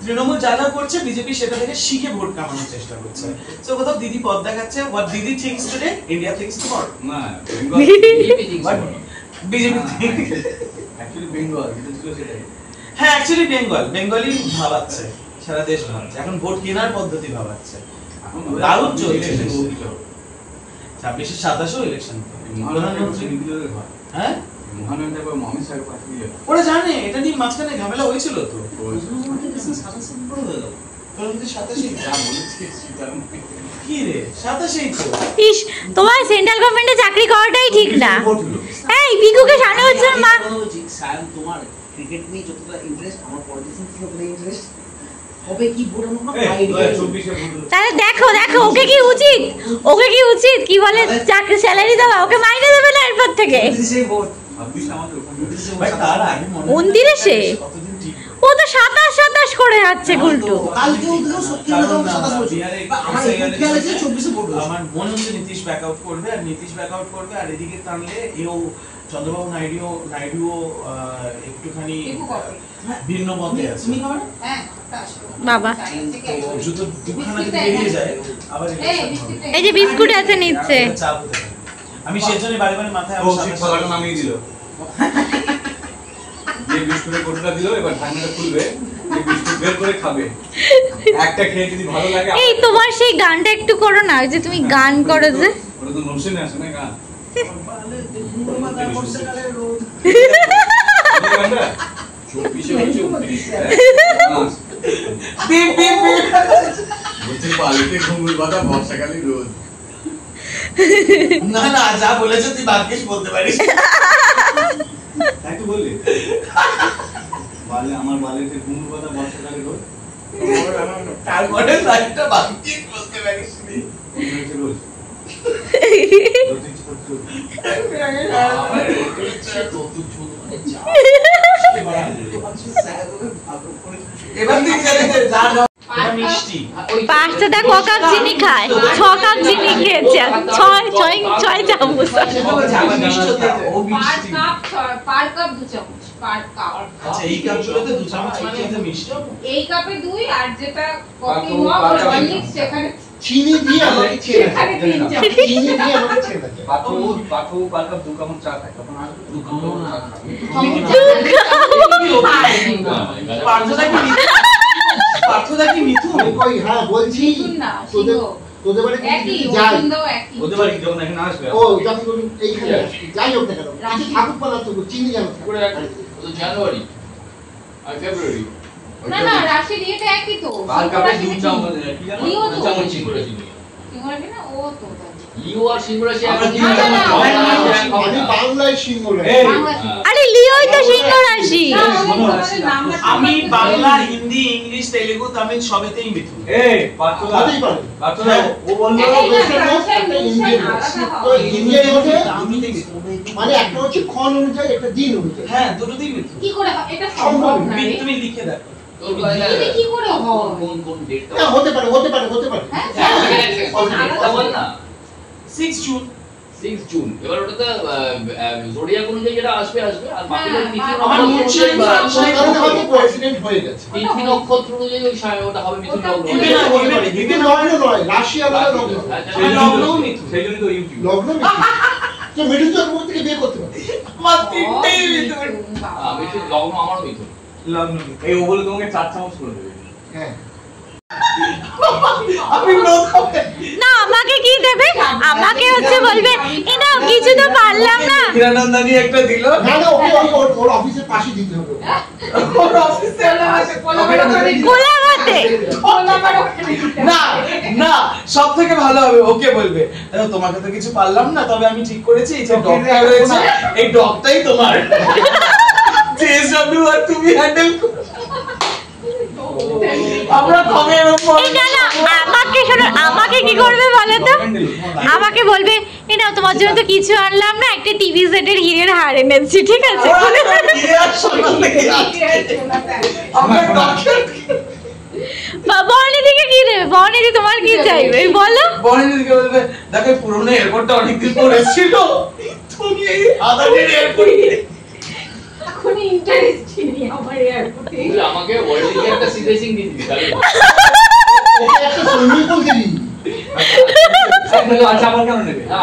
তৃণমূল যা যা করছে বিজেপি সেটা থেকে শিখে ভোট কামানোর চেষ্টা করছে। তো কোথাও দিদি পথ দেখাচ্ছে, what দিদি thinks today India thinks tomorrow। না বিজেপি অ্যাকচুয়ালি বেঙ্গল যেটা ছিল সেটাই। হ্যাঁ অ্যাকচুয়ালি বেঙ্গলি ভাবাচ্ছে, সারা দেশ ভাবছে, এখন ভোট কেনার পদ্ধতি ভাবাচ্ছে। দারুণ চলছে 26-27 ইলেকশন, প্রধানমন্ত্রী হ্যাঁ মহানন্দা বা মামি সাহেব পাঠিয়ে দিল। ওরা জানে এটা নিয়ে মাঝখানে ঝামেলা হয়েছিল তো। কি রে 27 তো ইস, তোমার সেন্ট্রাল গভর্নমেন্টে চাকরি করাটাই ঠিক না। এই বিকুকে সামনে হচ্ছে মা। সায়ন তোমার ক্রিকেট নিয়ে যতটা ইন্টারেস্ট, আমার পলিটিক্স নিয়ে ততটা ইন্টারেস্ট হবে কি বড় না আইডিয়া। তাহলে দেখো ওকে কি উচিত কি বলে চাকরি স্যালারি দেওয়া, ওকে মাইনে দেবে না এরপর থেকে। সেই ভোট ভাই তার আগে মনে 29-এ কতদিন ঠিক ও তো 27 করে যাচ্ছে গুলটু। কালকেও তো সত্যি কথা 27 বলছি। আমার খেয়াল আছে 24 ভোট হয়েছে। আমার মনে হচ্ছে নীতিশ ব্যাকআউট করবে, আর এদিকে টানলে এও চন্দ্রবাবু নাইডুও একটুখানি ভিন্ন মতে আছে। বাবা জুতো দুখানা যদি বেরিয়ে যায় আবার এই যে বিস্কুট আছে নিচ্ছে। চাপ হতে পারে। আমি সেজন্য বারে মাথায় আমার সাথে ছলাটা নামিয়ে দিল। যে বিস্কুটের কোটোটা দিল, এবার ঢাকনাটা খুলবে, এই বিস্কুট বের করে খাবে। একটা খেয়ে যদি ভালো লাগে, এই তোমার সেই গানটা একটু করো না, ওই যে তুমি গান করো যে। ওটা তো নরসিনে আসে না গান। না যা বলেছ তুই বাকিস বলতে পারিস। একটু বললি আমার বালেতে ঘুমুর কথা বর্ষাকালে রোদ। তারপরে লাইনটা বাকিস বলতে পারিস নি। রোজ এবার তুই জানিস যা মিষ্টি 5টা ক কাপ চিনি খায়, 6 কাপ চিনি খেয়েছে, 6 চামচ। পার কাপ 2 চামচ পার কাপ। আচ্ছা এই কাপগুলোতে 2 চামচ মানে এটা মিষ্টি। এই কাপে 2 আর যেটা কফি মগ হরলিক্স সেখানে চিনি দিয়ে আমাকে ছেড়ে সেখানে 3 চামচ। চিনি দিয়ে আমাকে ছেড়ে দাও। পাঠু পার কাপ 2 কাপ চা খায়, তখন আর 2 কাপ চা খাবে। পার্থদা কি মিথুন? আমি কই হ্যাঁ বলছি মিঠুন না, তোদের সিংহ। তোদের বাড়ি একই যদি যাই ওজনদাও একই। ওদের বাড়ি যখন এখানে আসবে, ও যখন তুমি এইখানে আসবি, যাই হোক না কেন কিছু থাকুক বা না থাকুক চিনি যেন থাকে। জানুয়ারি আর ফেব্রুয়ারি না রাশির ইয়েটা একই তো। পার কাপে 2 চামচ কি জানো? লিও 2 তো। চামচ চিনি করে চিনি। সিংহরাশি না ও তো। লিও আর সিংহরাশি আমরা একই। কি জানি? আমি বাংলায় সিংহ রে। এই আরে লিওই তো সিংহ রাশি। আমি বাংলা, হিন্দি, ইংলিশ, তেলেগু, তামিল সবেতেই মিথুন। এই পাঠুদা হতেই পারে। পাঠুদা ও বললো একটা ইন্ডিয়ান তো ইন্ডিয়ান মধ্যে দুটোতেই মিথুন। মানে একটা হচ্ছে ক্ষণ অনুযায়ী একটা দিন অনুযায়ী। হ্যাঁ দুটোতেই মিথুন। কি করে হয়? এটা সম্ভব না রে। তুমি লিখে দেখো। তোর কথা এটা কি করে হয়? কোন ডেটটা না হতে পারে হ্যাঁ এটা বল না 6 জুন 6 জুন। এবার ওটাতে জোডিয়াক অনুযায়ী যেটা আসবে আর বাকিটা তিথি আমার নক্ষত্র মুখ অনুযায়ী কারণ হয়তো কোইন্সিডেন্ট হয়ে গেছে। তিথি নক্ষত্র অনুযায়ী ওই ওটা হবে মিথুন লগ্ন। দিবে না, দিবে না, দিকে লগ্ন নয় রাশি আলাদা লগ্ন। আমার লগ্নও মিথুন। সেই জন্য তো ইউটিউব লগ্ন তো মিঠুন জন্মভূমি থেকে বিয়ে করতে পারে। আমার তিনটেই মিথুন। মিথুন লগ্ন আমারও মিথুন। লগ্ন মিথুন। এই ও বলে তোমাকে 4 চামচ করে দেবে। হ্যাঁ আমি লোক হবে। না আমাকে কি দেবে? আমাকে হচ্ছে বলবে এই নাও কিছু তো পারলাম না। হিরানন্দানি একটা দিল। না না ওকে ওর অফিসের পাশে দিতে হবে। ওর অফিসে কোলাঘাটে। না না সব থেকে ভালো হবে ওকে বলবে দেখো তোমাকে তো কিছু পারলাম না, তবে আমি ঠিক করেছি এই যে ডগটা রয়েছে এই ডগটাই তোমার। জেসডব্লিউ আর তুমি হ্যান্ডেল করো। আমরা কমের উপর এই না না আমাকে শোনো, আমাকে কি করবে বলো তো? আমাকে বলবে এই নাও তোমার জন্য তো কিছু আনলাম না, একটা টিভি সেটের হিরের হার এনেছি, ঠিক আছে? বর্ণিদিকে কি দেবে? বর্ণিদি তোমার কি চাইবে বলো? বর্ণিদিকে বলবে দেখো পুরনো এয়ারপোর্টটা অনেকদিন পরে ছিল, তুমি এই আদানির এয়ারপোর্ট এখন ইন্টারেস্ট নেই আমার এয়ারপোর্টে। আমাকে ওয়ার্ল্ডে একটা সি রেসিং দিয়ে দিবি তাহলে। ওকে একটা সুইমিং পুল দিবি। আচ্ছা আমার কেন নেবে? না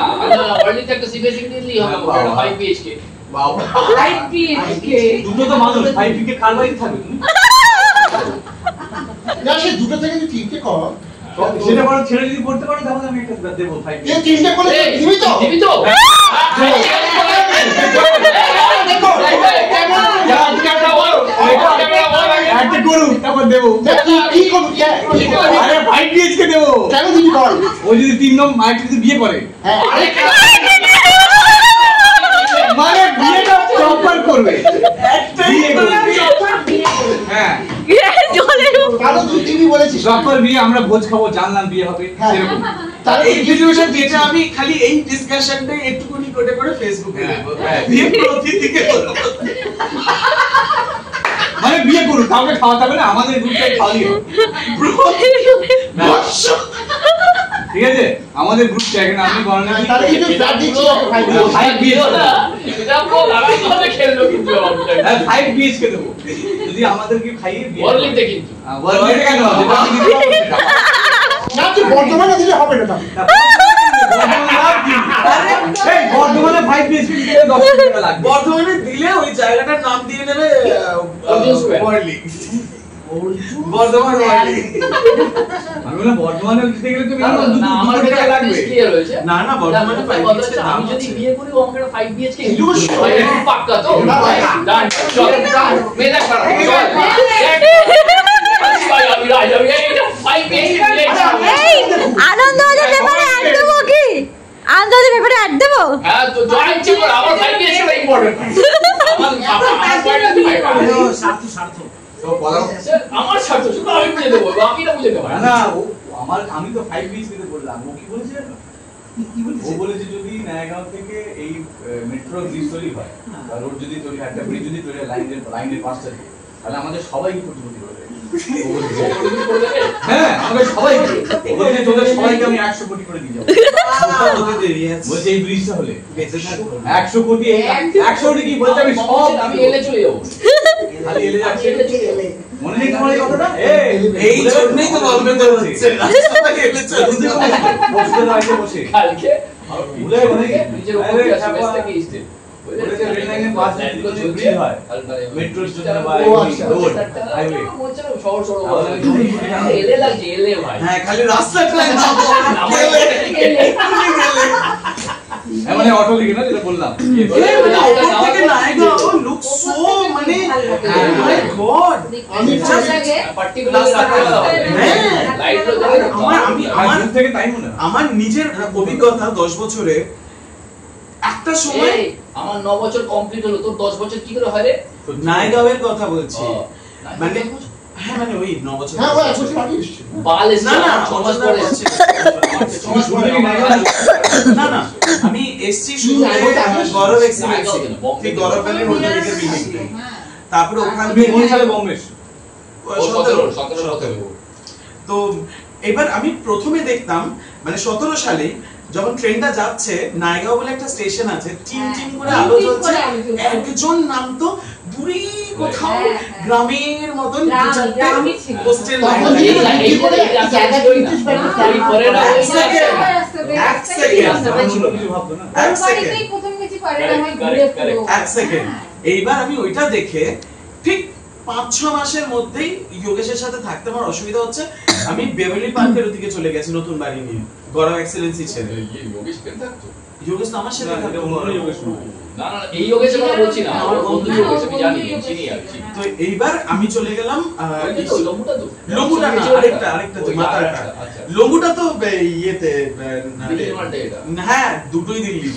ওয়ার্ল্ডে একটা সি রেসিং দিলেই হবে, 5 BHK। বাবা 5 BHK দুটো তো মানুষ 5 পিকে কার বাড়ি থাকবে তুমি না সে দুটো থেকে যদি তিনটে কর সেটা বড় ছেড়ে যদি পড়তে পারো তাহলে আমি একটা দেবো 5 এ তিনটে করে দিবি তো দিবি তো দেখো একটা করু তারপর দেবো কি করব আরে 5 বিএইচকে দেবো কেন দিবি বল ও যদি 3 নম্বর মাইট যদি বিয়ে করে হ্যাঁ মানে বিয়েটা প্রপার করবে একটাই হ্যাঁ কেন তুই দিবি বলেছিস প্রপার বিয়ে আমরা ভোজ খাবো জানলাম বিয়ে হবে সেরকম তাহলে এই ভিডিওটা যেটা আমি খালি এই ডিসকাশনটাই একটুখানি করে ফেসবুকে দেবো দিয়ে প্রতিদিকে মানে বিয়ে করুন কাউকে খাওয়াতে হবে না আমাদের গ্রুপটাই খাওয়ালিও ঠিক আছে আমাদের গ্রুপটা এখানে আমি গণনা তাহলে কিন্তু ফ্ল্যাট দিচ্ছি ওকে ভাই 5 বিএইচকে এটা পুরো লাগাতার খেললো কিন্তু হ্যাঁ 5 বিএইচকে দেবো যদি আমাদেরকে খাইয়ে বিয়ে ওয়ার্লিতে কিন্তু ওয়ার্ল্ডে কেন না তুই বর্তমানে দিলে হবে না বর্ধমানে 5 বিএইচকে দিতে 10 টাকা লাগবে বর্ধমানে দিলে ওই জায়গাটার নাম দিয়ে নেবে ওয়ার্লি বর্ধমান ওয়ার্লি আমি বললাম বর্ধমানে দিতে গেলে তো মিনিমাম না আমার 2 টাকা লাগবে ক্লিয়ার হয়েছে না না বর্ধমানে 5 BHK আমি যদি বিয়ে করি ও আমাকে 5 BHK ইলুশ পাক্কা তো না ভাই ডান চল মেলা করা চল ভাই আমি রাজ আমি এইটা 5 BHK আনন্দবাজার পেপারে অ্যাড দেবো কি আনন্দবাজার পেপারে অ্যাড দেবো হ্যাঁ তো জয়েন ছিল আমার 5 BHK টা ইম্পর্টেন্ট আমার স্বার্থ শুধু আমি বুঝে দেবো বাকিটা বুঝে দেবো না আমি তো 5 বিএইচকে তে বললাম ও কি বলেছে জানো ও বলেছে যদি নায়াগাঁও থেকে এই মেট্রো ব্রিজ তৈরি হয় বা রোড যদি তৈরি হয় একটা ব্রিজ যদি তৈরি হয় লাইনের পাশে তাহলে আমাদের সবাইকে কোটিপতি করে দেবে হ্যাঁ আমাদের সবাইকে বলছে তোদের সবাইকে আমি 100 কোটি করে দিয়ে যাবো হতে দেরি আছে বলছে এই ব্রিজটা হলে বেঁচে থাকবো 100 কোটি 100 কোটি কি বলছে আমি সব আমি এলে চলে যাবো খালি এলে যাচ্ছে এলে চলে যাবো মনে নেই তোমার এই কথাটা এই জন্যই তো গল্পটা হচ্ছে রাস্তাটা গেলে চলে যাবে বসে দাঁড়িয়ে বসে কালকে ভুলে গেলে নিজের উপর কি আসবে বেস্ট থেকে ইস্টে বলেছে রেল লাইনের পাশ দিয়ে যদি ব্রিজ হয় মেট্রোর জন্য বা রোড হাইওয়ে শহর শহর এলে লাগছে এলে ভাই হ্যাঁ খালি রাস্তাটাই না মানে অটো লিখে না যেটা বললাম থেকে নায়গাঁও লুক সো মানে মাই গড আমি পার্টিকুলার লাইট আমার দূর থেকে তাই মনে হয় আমার নিজের অভিজ্ঞতা 10 বছরে একটা সময় আমার 9 বছর কমপ্লিট হলো তোর 10 বছর কি করে হয় রে নায়গাঁওয়ের কথা বলছি মানে হ্যাঁ মানে ওই 9 বছর হ্যাঁ ওই একশো টাকা এসছে বাল এসে না না 6 মাস পরে এসেছে 6 মাস পরে না না আমি এসছি শুরু গৌরব এক্সিলেন্সি ঠিক গৌরব ভ্যালির মধ্যে দিকে বিল্ডিং তারপরে ওখান তুমি থেকে কোন সালে বোম্বে 17 তো এবার আমি প্রথমে দেখতাম মানে 17 সালে যখন ট্রেনটা যাচ্ছে নায়গাঁও বলে একটা স্টেশন আছে টিম টিম করে আলো জ্বলছে একজন নামতো দূরে কোথাও গ্রামের মতন হোস্টেল এইবার আমি ওইটা দেখে ঠিক 5-6 মাসের মধ্যেই যোগেশের সাথে থাকতে আমার অসুবিধা হচ্ছে আমি বেভারলি পার্কের ওদিকে চলে গেছি নতুন বাড়ি নিয়ে গৌরব এক্সেলেন্সি ছেড়ে যোগেশ কেন থাকতো যোগেশ তো আমার সাথে থাকতো না না এই যোগেশের কথা বলছি না আমার বন্ধু যোগেশ আমি জানি চিনি আর কি তো এইবার আমি চলে গেলাম লম্বুটা তো লম্বুটা না আরেকটা তো মাথাটা লম্বুটা তো ইয়েতে হ্যাঁ দুটোই দিল্লি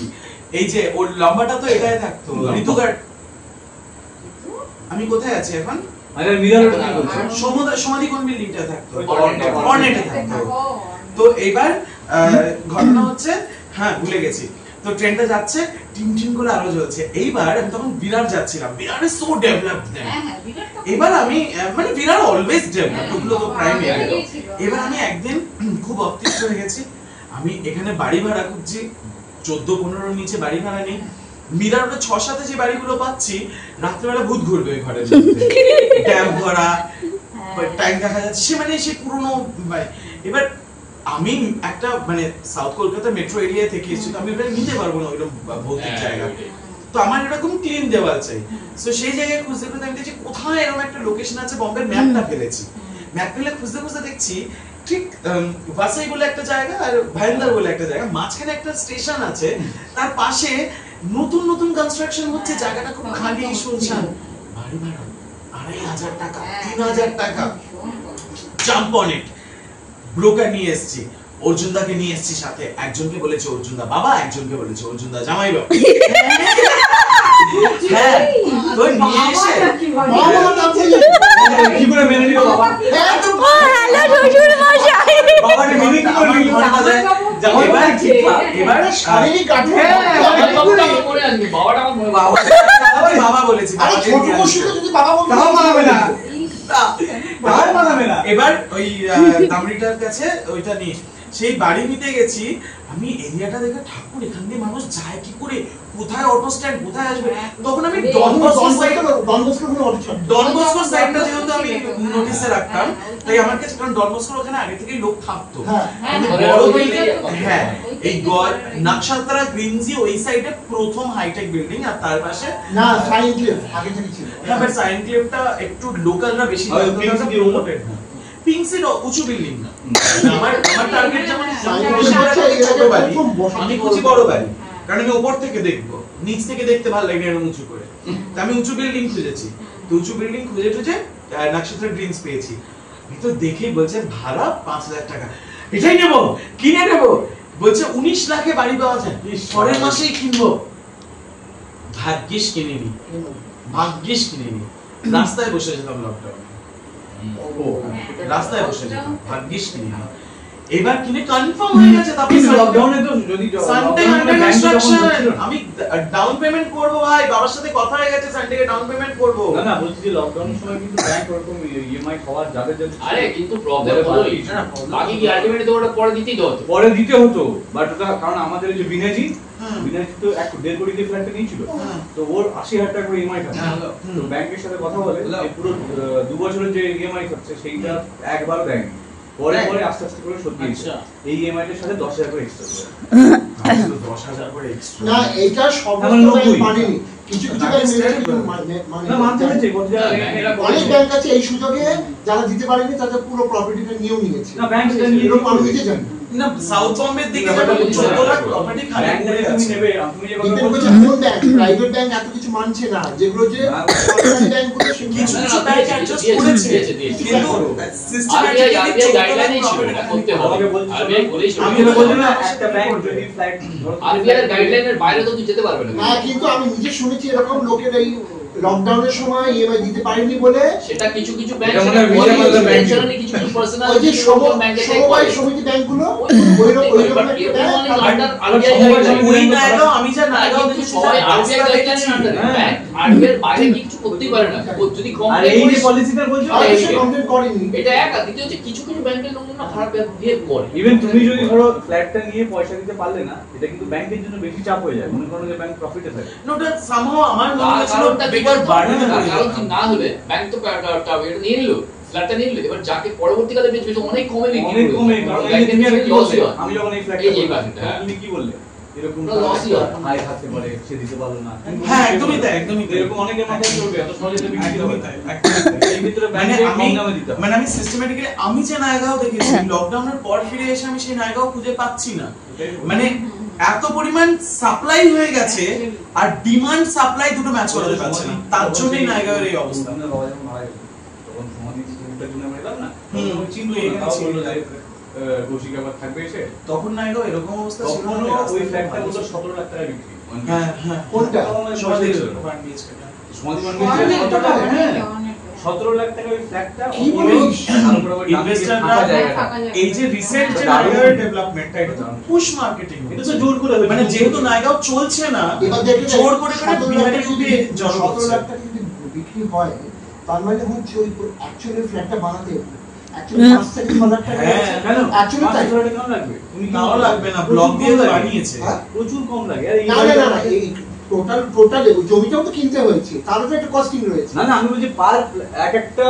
এই যে ওর লম্বাটা তো এটাই থাকতো ঋতুঘাট আমি কোথায় আছি এখন আরে মিরার কথা বলছি সমাধি কোন বিল্ডিংটা থাকতো অর্নেটে থাকতো তো এইবার ঘটনা হচ্ছে হ্যাঁ ভুলে গেছি তো ট্রেনটা যাচ্ছে টিম টিম করে আলো জ্বলছে এইবার আমি তখন বিরাট যাচ্ছিলাম বিরাট ইজ সো ডেভেলপড দেন এবার আমি মানে বিরাট অলওয়েজ ডেভেলপড ওগুলো তো প্রাইম এরিয়া এবার আমি একদিন খুব অতিষ্ঠ হয়ে গেছি আমি এখানে বাড়ি ভাড়া খুঁজছি 14-15 নিচে বাড়ি ভাড়া নেই মিরার ওটা 6-7 যে বাড়িগুলো পাচ্ছি রাত্রেবেলা ভূত ঘুরবে ওই ঘরের মধ্যে ট্যাপ ভরা ট্যাঙ্ক দেখা যাচ্ছে সে মানে সে পুরনো এবার আমি একটা মানে সাউথ কলকাতা মেট্রো এরিয়া থেকে এসেছি তো আমি ওটা নিতে পারবো না ওইরকম ভৌতিক জায়গা তো আমার এরকম ক্লিন দেওয়াল চাই। সো সেই জায়গায় খুঁজতে খুঁজতে আমি দেখছি কোথায় এরকম একটা লোকেশন আছে, বম্বের ম্যাপটা ফেলেছি, ম্যাপ ফেলে খুঁজতে খুঁজতে দেখছি ঠিক ভাসাই বলে একটা জায়গা আর ভাইন্দার বলে একটা জায়গা, মাঝখানে একটা স্টেশন আছে, তার পাশে নতুন নতুন কনস্ট্রাকশন হচ্ছে, জায়গাটা খুব খালি শুনশান, বাড়ি ভাড়া 2500 টাকা 3000 টাকা, জাম্প অন ইট। ব্রোকার নিয়ে এসেছি, অর্জুনদাকে নিয়ে এসেছি সাথে, একজনকে বলেছে অর্জুনদা বাবা, একজনকে বলেছে অর্জুনদা জামাই বাবা। হ্যাঁ তো নিয়ে এসে কি করে মেনে নিল বাবা? ও হ্যালো শ্বশুর মশাই, বাবাকে মেনে কি করে নিল? এবার ঠিক এবার শারীরিক কাঠে করে আসবে বাবাটা আমার মনে বাবা বলেছি, আরে ছোট বসুকে যদি বাবা বলতে তাও মানাবে না, তাও মানাবে না। এবার ওই দামড়িটার কাছে ওইটা নিয়ে সেই বাড়ি নিতে গেছি আমি, এরিয়াটা দেখে ঠাকুর এখান দিয়ে মানুষ যায় কি করে, কোথায় অটো স্ট্যান্ড, কোথায় আসবে, তখন আমি ডন বস্কো সাইডটা যেহেতু আমি নোটিসে রাখতাম, তাই আমার কাছে, কারণ ডন বস্কোর ওখানে আগে থেকেই লোক থাকতো, বড় বিল্ডিং, হ্যাঁ এই নাকশালতারা গ্রিনজি ওই সাইডে প্রথম হাইটেক বিল্ডিং, আর তার পাশে না সাইন ক্লিফ আগে থেকে ছিল। হ্যাঁ বাট সাইন ক্লিফটা একটু লোকালরা বেশি প্রমোটেড না, পিঙ্ক সিট উঁচু বিল্ডিং না। আমার টার্গেট যেমন ছোট বাড়ি, আমি খুঁজি বড় বাড়ি, কারণ আমি উপর থেকে দেখবো, নিচ থেকে দেখতে ভালো লাগে এরকম উঁচু করে, তো আমি উঁচু বিল্ডিং খুঁজেছি, তো উঁচু বিল্ডিং খুঁজে খুঁজে নাকশালতারা গ্রিনস পেয়েছি, ভিতর দেখেই বলছে ভাড়া 5000 টাকা, এটাই নেবো, কিনে নেবো, বলছে 19 লাখে বাড়ি পাওয়া যায়, পরের মাসেই কিনবো। ভাগ্যিস কিনিনি, ভাগ্যিস কিনিনি, রাস্তায় বসে যেতাম লকডাউনে, রাস্তায় বসে যেতাম, ভাগ্যিস কিনিনি। এবার কিনে কনফার্ম হয়ে গেছে, তারপরে লকডাউনে তো যদি সানডে আন্ডার কনস্ট্রাকশন, আমি ডাউন পেমেন্ট করব ভাই, বাবার সাথে কথা হয়ে গেছে সানডে কে ডাউন পেমেন্ট করব। না না বলছি যে লকডাউনের সময় কিন্তু ব্যাংক ওরকম ইএমআই খাওয়ার যাদের যাদের, আরে কিন্তু প্রবলেম হলো বাকি কি আলটিমেটলি তো ওটা পরে দিতেই তো হতো, পরে দিতে হতো, বাট ওটা কারণ আমাদের যে বিনাজি তো 1.5 কোটি দিয়ে ফ্ল্যাটটা নিয়েছিল, তো ওর 80,000 টাকা করে ইএমআই থাকে, তো ব্যাংকের সাথে কথা বলে পুরো 2 বছরের যে ইএমআই থাকছে সেইটা একবার দেয়নি, পরে পরে আস্তে আস্তে করে শোধ দিয়েছে, এই ইএমআইটার সাথে 10,000 করে এক্সট্রা করে, 10,000 করে এক্সট্রা না এটা সব মানেনি, কিছু কিছু মানে না মানতে হচ্ছে কত অনেক ব্যাংক আছে এই সুযোগে যারা দিতে পারেনি তাদের পুরো প্রপার্টিটা নিয়েও নিয়েছে, না ব্যাংক এরকম আমি নিজে জানি না। সাউথ বম্বের দিকে 14 লাখ প্রপার্টি খালি পড়ে তুমি আছে। নেবে, তুমি যে কথা ডিপেন্ড বলছো করছে কোন ব্যাংক, প্রাইভেট ব্যাংক এত কিছু মানছে না, যেগুলো যে সরকারি ব্যাংকগুলো সেগুলো কিছু না, কিছু ব্যাংক অ্যাডজাস্ট করেছে, কিন্তু সিস্টেম্যাটিক্যালি আরবিআই গাইডলাইনই ছিল এটা করতে হবে, আরবিআই বলেছিল, আমি তো বলছি না একটা ব্যাংক যদি ফ্ল্যাট আরবিআই এর গাইডলাইনের বাইরে তো তুই যেতে পারবে না। হ্যাঁ কিন্তু আমি নিজে শুনেছি এরকম লোকের এই লকডাউনের সময় ইএমআই দিতে পারেনি বলে সেটা কিছু কিছু ব্যাংক, এটা মনে হয় বিজনেস ব্যাংক, কিছু কিছু পার্সোনাল ওই যে ব্যাংকে সমবায় সমিতি ব্যাংকগুলো ওইরকম ওই নায়গাঁও, আমি যা নায়গাঁও দেখেছি সবাই আরবিআই গাইডলাইনের আন্ডারে ব্যাংক আরবিআই বাইরে কিছু করতেই পারে না, যদি আর এই যে পলিসিটা বলছো কমপ্লেন করেনি। এটা এক, আর দ্বিতীয় হচ্ছে কিছু কিছু ব্যাংকের লোকজন না খারাপ বিহেভ করে। ইভেন তুমি যদি ধরো ফ্ল্যাটটা নিয়ে পয়সা দিতে পারলে না, এটা কিন্তু ব্যাংকের জন্য বেশি চাপ হয়ে যায়, মনে করো যে ব্যাংক প্রফিটে থাকে, নোটা সামহাও আমার মনে হয়েছিল কারণটা বেকার বাড়বে না, কারণ কি না হলে ব্যাংক তো এটা নিয়ে নিল, ফ্ল্যাটটা নিয়ে নিল, এবার যাকে পরবর্তীকালে বেচবে সে অনেক কমে বিক্রি অনেক কমে, কারণ এই তুমি আগে কি বললে, আমি যখন এই এই ফ্ল্যাটটা যে বললাম, হ্যাঁ। তুমি কি বললে এরকম লসই হয়, হাই থাকতে পারে, সে দিতে পারলো না, হ্যাঁ একদমই তাই, একদমই তাই, এরকম অনেকের মাথায় চলবে, এত সহজে তো বিক্রি হবে, একদমই তাই, একদমই তাই। এই ভিতরে মানে ব্যাংকে আমি কম দামে দিতে হবে। মানে আমি সিস্টেম্যাটিক্যালি আমি যে নায়গাঁও দেখেছি লকডাউনের পর ফিরে এসে আমি সেই নায়গাঁও খুঁজে পাচ্ছি না, মানে এত পরিমাণ সাপ্লাই হয়ে গেছে আর ডিমান্ড সাপ্লাই দুটো ম্যাচ করাতে পারছে না, তার জন্যই নায়গাঁওয়ের এই অবস্থা। তখন সমাধি সিস্টেমটার জন্য আমরা এলাম না, হুম, তখন চিন্তা এখানে বললো যে কৌশিক আবার থাকবে এসে, তখন নায়গাঁও এরকম অবস্থা ছিল তখন না, ওই ফ্ল্যাটটা বললো 17 লাখ টাকা বিক্রি, হ্যাঁ হ্যাঁ কোনটা? সমাধি সমাধি অনেক টাকা, হ্যাঁ। 17 লাখ টাকা ওই ফ্ল্যাটটা কি বলিস? ইনভেস্টররা এই যে রিসেন্ট যে নায়গাঁও ডেভেলপমেন্টটা এটা তো পুশ মার্কেটিং, এটা তো জোর করে মানে যেহেতু নায়গাঁও চলছে না এবার দেখে জোর করে করে বিহারে যদি জড়ো 17 হচ্ছে। লাখ টাকা যদি বিক্রি হয় তার মানে হচ্ছে ওই অ্যাকচুয়ালি ফ্ল্যাটটা বানাতে অ্যাকচুয়ালি 5 থেকে 6 লাখ টাকা হ্যাঁ, কেন অ্যাকচুয়ালি তাই। 5 লাখ টাকা লাগবে, তুমি কি নাও লাগবে না, ব্লক দিয়ে তো বানিয়েছে। হ্যাঁ? প্রচুর কম লাগে, আর এই না না না এই টোটাল জমিটাও তো কিনতে হয়েছে, তারও তো একটা কস্টিং রয়েছে। না না আমি বলছি পার এক একটা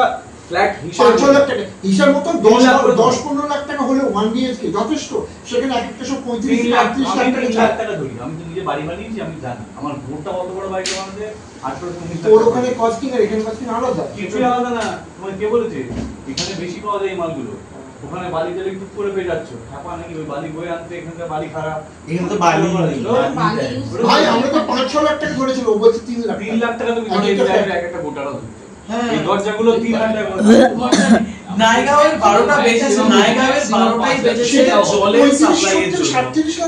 ফ্ল্যাট 5-6 লাখ টাকা হিসাব মতন 10-15 লাখ টাকা হলে 1 BHK যথেষ্ট। সেখানে এক একটা সব 35-38 লাখ টাকা ধরি। আমি তো নিজে বাড়ি বানিয়েছি, আমি জানি আমার বোর্ডটা কত বড় বাড়ি বানাতে 18-19 তোর ওখানে কস্টিং আর এখানে কস্টিং আলাদা। কিছু আলাদা না। তোমার কে বলেছে এখানে বেশি পাওয়া যায় এই মালগুলো? ওখানে বালি টালি টুক করে পেয়ে যাচ্ছ, ছাপা নাকি ওই বালি বয়ে আনতে, এখানকার বালি খারাপ, এখানে তো বালি ভাই আমরা তো 5-6 লাখ টাকা ধরেছিল, ও বলছে 3 লাখ। 3 লাখ টাকা তুমি ধরে এক একটা বোটারও ধরছো। এই দরজাগুলো 3 লাখ টাকা। নায়গাঁওয়ের 12টা বেজেছে, নায়গাঁওয়ের 12টাই বেজেছে জলের সাপ্লাইয়ের জন্য।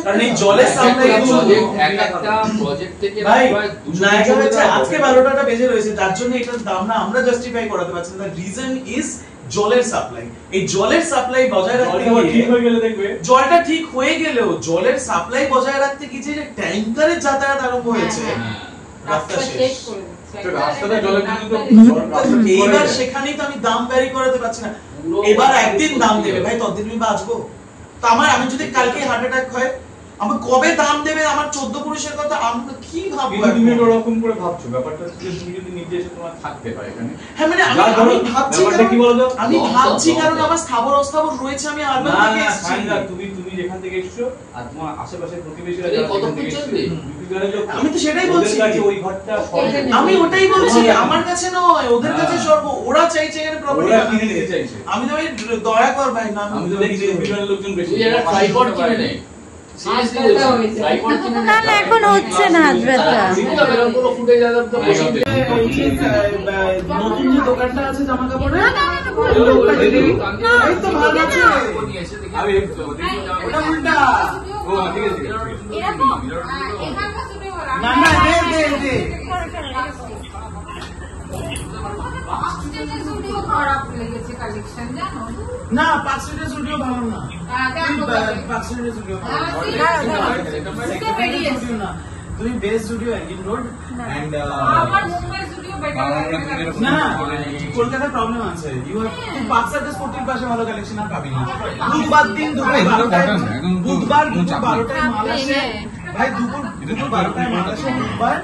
কারণ এই জলের সাপ্লাইয়ের জন্য একটা প্রজেক্ট থেকে ভাই প্রায় 200 নায়গাঁওয়ে আজকে 12টাটা বেজে রয়েছে, যার জন্য এটার দাম না আমরা জাস্টিফাই করাতে পারছি না। রিজন ইজ জলের সাপ্লাই। এই জলের সাপ্লাই বজায় রাখতে ঠিক হয়ে গেলে দেখবে জলটা ঠিক হয়ে গেলেও জলের সাপ্লাই বজায় রাখতে কি যে ট্যাঙ্কারের যাতায়াত আরম্ভ হয়েছে, রাস্তা শেষ। রাস্তাটা জলের জন্য তো এইবার সেখানেই তো আমি দাম ভ্যারি করাতে পারছি না। এবার একদিন দাম দেবে ভাই, ততদিন আমি বাঁচবো? তো আমি যদি কালকে হার্ট অ্যাটাক হয়, আমার কবে দাম দেবে? আমার 14 পুরুষের কথা আমরা কি ভাববো? তুমি ওরকম করে ভাবছো, ব্যাপারটা হচ্ছে তুমি যদি নিজে এসে তোমার থাকতে পারে এখানে। হ্যাঁ মানে আমি ভাবছি কি বলতো, আমি ভাবছি কারণ আমার স্থাবর অস্থাবর রয়েছে, আমি আর্বান থেকে এসেছি। তুমি যেখান থেকে এসেছো আর তোমার আশেপাশে প্রতিবেশীরা কতক্ষণ চলবে? আমি তো সেটাই বলছি, ওই ঘরটা আমি ওটাই বলছি, আমার কাছে নয় ওদের কাছে সর্ব। ওরা চাইছে এখানে প্রপার্টি কিনে নিতে চাইছে। আমি তো ভাই দয়া কর ভাই না, আমি তো দেখছি বিমানের লোকজন বেশি। তুই একটা ট্রাইপড কিনে নে। সিরিয়াসলি বলছি, ট্রাইপড কিনে নে। না না এখন হচ্ছে না হাজবেন্ডটা। এরকম কোনো ফুটেজ আছে তো বসে নতুন যে দোকানটা আছে জামা কাপড়ের, এই তো ভালো আছে। আমি ওটা উল্টা। ও ঠিক আছে এরকম এখানকার শুনে ওরা না না দে খারাপ লেগেছে কালেকশন জানো না, 5 সিটের স্টুডিও ভালো না। 5 সিটের স্টুডিও না, তুমি best studio Elgin road and আমার মুম্বাই স্টুডিও বেটার না কলকাতার প্রবলেম আছে। ইউ হ্যাভ তুই পাঁচসাটা স্পোর্টির পাশে ভালো কালেকশন আর পাবি না। বুধবার দিন দুপুর 12টায়, বুধবার দুপুর 12টায় মাল আসে ভাই, দুপুর 12টায় মাল আসে বুধবার,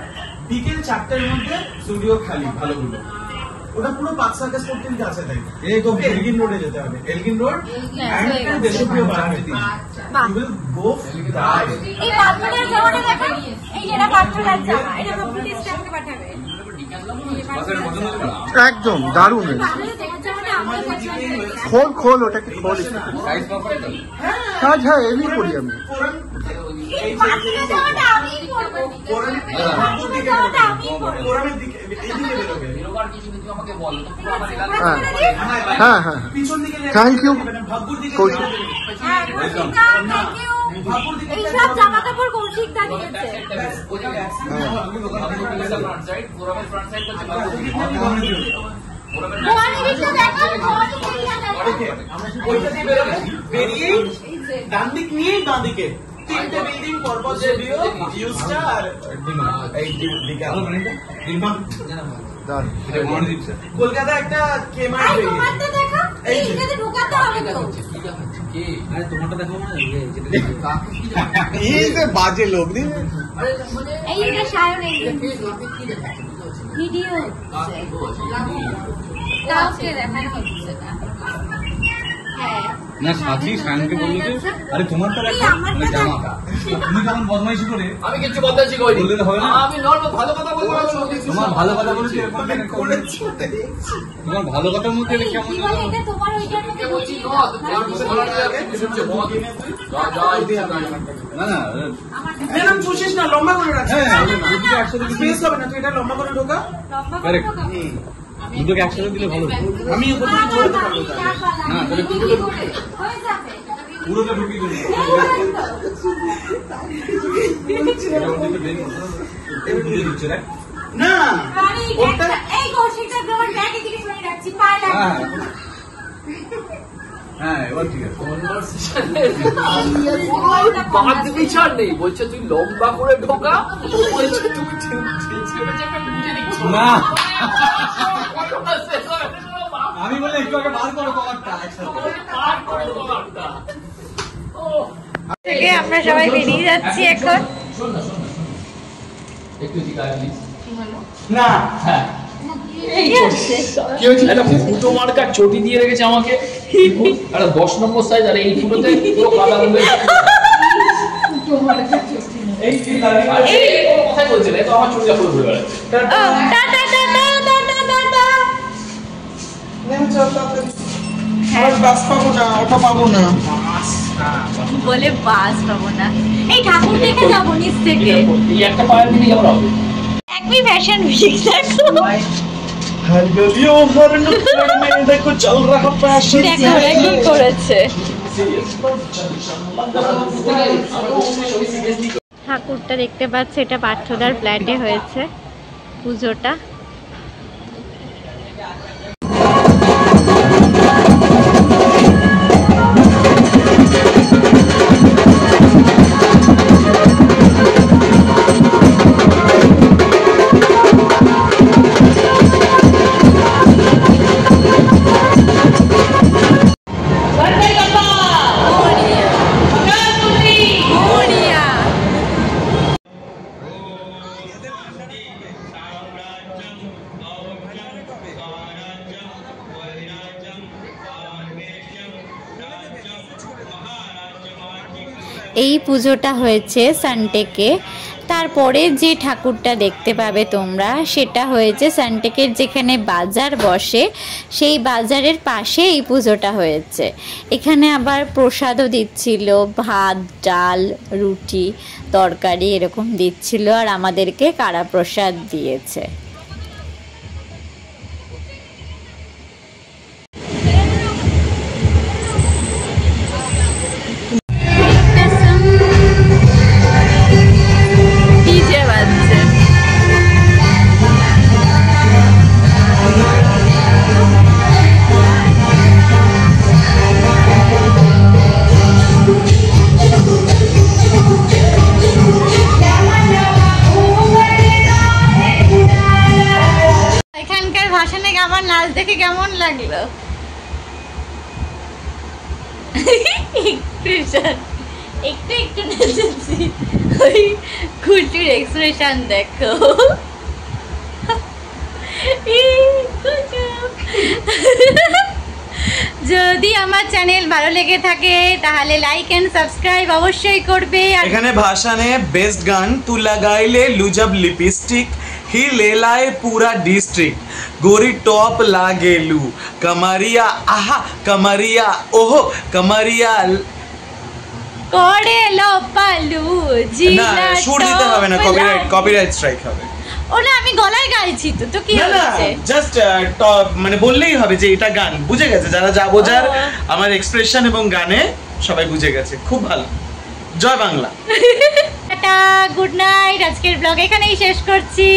বিকেল 4টার মধ্যে স্টুডিও খালি ভালোগুলো। ওটা পুরো পাঁচসাটা স্পোর্টির কাছে তাই এই তো এলগিন রোডে যেতে হবে, Elgin road and Deshapriya Varanasi. You will go die. এই পাথরের জামাটা দেখো, এই যেটা পাথরের জামা, এটা কমপ্লিট স্ট্যাম্পে পাঠাবে। একদম দারুণ। খোল ওটাকে খোল। হ্যাঁ এমনি করি আমি। এই পাথরের জামাটা আমি পরবো। পাথরের জামাটা আমি পরবো। ওরামের দিকে এইদিকে বেরোবে। এরকম কিছু তুমি আমাকে বল, তো পুরো আমার হ্যাঁ পিছন দিকে থ্যাংক ইউ ভাগ্যর দিকে কৌশিক। হ্যাঁ কৌশিক দা, থ্যাংক ইউ। ভাগ্যর দিকে এই সব জামা কাপড় কৌশিক দা দিয়েছে। ফ্রন্ট সাইড, পুরোমের ফ্রন্ট সাইড তো ভবানী দিকটা দেখো, ভবানী দিকটা দেখো। ওইটা দিয়ে বেরোবে, বেরিয়েই ডান দিক নিয়ে ডান দিকে 3টে বিল্ডিং পরপর যে ভিউ ভিউজটা আর এই দিকে কলকাতা একটা কেমার এই তোমারটা দেখো, এই এটাতে ঢোকাতে হবে তো। কি আরে তোমারটা দেখো না, এই যে বাজে লোক দিন। এই এটা সায়ন এই ভিডিও কাউকে দেখানো হচ্ছে না। হ্যাঁ না সাথী সায়নকে বললো যে আরে তোমারটা দেখো মানে জামাটা তুমি কেমন বদমাইশি করে আমি কিছু বলতেছি কই বললে তো হবে না। আমি নরমাল ভালো কথা বলবো। তোমার ভালো কথা বলেছি এরকম তোমার ভালো কথার মধ্যে কি কেমন বলে এটা তোমার ওইটার মধ্যে বলছি ঢুকিয়ে না, দাও। তোমার মুখে বলার কিছু হচ্ছে মত। না না ম্যাডাম চুষিস না, লম্বা করে রাখ। হ্যাঁ দুটোকে একসাথে স্পেস হবে না, তুই এটা লম্বা করে ঢোকা। লম্বা করে Correct. ঢোকাবো। দুটোকে একসাথে দিলে ভালো হতো। আমি ওপর থেকে ধরতে পারবো না। না তাহলে কি করে হয়ে যাবে? পুরোটা ঢুকিয়ে দিলে বুঝে দিচ্ছে দেখ না আরে এই কৌশিকটা তোমার ব্যাগে দিকে সরিয়ে রাখছি, পায়ে হ্যাঁ লাগবে। হ্যাঁ এবার ঠিক আছে। বাদ বিচার নেই, বলছে তুই লম্বা করে ঢোকা, ও বলছে তুই না আমি বলে একটু আগে বার করো কভারটা একসাথে। থেকে আমরা সবাই বেরিয়ে যাচ্ছি এখন। শোন না একটু দিকে প্লিজ। না হ্যাঁ মুখ দিয়ে কি হয়েছে? একটা ফুটো মার্কার চটি দিয়ে রেখেছে আমাকে, একটা 10 নম্বর সাইজ, আর এই ফুটোতে পুরো কাদা উঠে এই কথাই বলছে না, তো আমার চুলটা পুরো ঘুরে বেড়াচ্ছে। বাস পাবো না, ওটা পাবো না। বলে বাস পাবো না, এই ঠাকুর দেখে যাবো নিচ থেকে। এই একটা পায়ের দিকে যাবো হবে। একই ফ্যাশন উইক দেখো, हर गलियों हर नुक्कड़ में देखो चल रहा फैशन। দেখো কি করেছে। ঠাকুরটা দেখতে পাচ্ছ, এটা পার্থদার ফ্ল্যাটে হয়েছে পুজোটা। এই পুজোটা হয়েছে সানটেকে। তারপরে যে ঠাকুরটা দেখতে পাবে তোমরা, সেটা হয়েছে সানটেকের যেখানে বাজার বসে, সেই বাজারের পাশে এই পুজোটা হয়েছে। এখানে আবার প্রসাদও দিচ্ছিল, ভাত, ডাল, রুটি, তরকারি এরকম দিচ্ছিল, আর আমাদেরকে কারা প্রসাদ দিয়েছে। আমার নাচ দেখে কেমন লাগলো? একটু একটু নেচেছি, ওই খুঁটির এক্সপ্রেশন দেখো। যদি আমার চ্যানেল ভালো লেগে থাকে তাহলে লাইক এন্ড সাবস্ক্রাইব অবশ্যই করবে। এখানে ভাষানে বেস্ট গান তু লাগাইলে লুজব লিপস্টিক ही ले लाए पूरा डिस्ट्रिक्ट गोरी टॉप लागेलू कमरिया आहा कमरिया ओहो कमरिया করে লোপালু না সুর দিতে হবে না, কপিরাইট স্ট্রাইক হবে। ওটা আমি গলায় গাইছি তো, তো কি হচ্ছে? জাস্ট মানে বললেই হবে যে এটা গান, বুঝে গেছে যারা যা বোঝার আমার এক্সপ্রেশন এবং গানে সবাই বুঝে গেছে। খুব ভালো। Joy Bangla. Tata, good night. আজকের ব্লগ এখানেই শেষ করছি।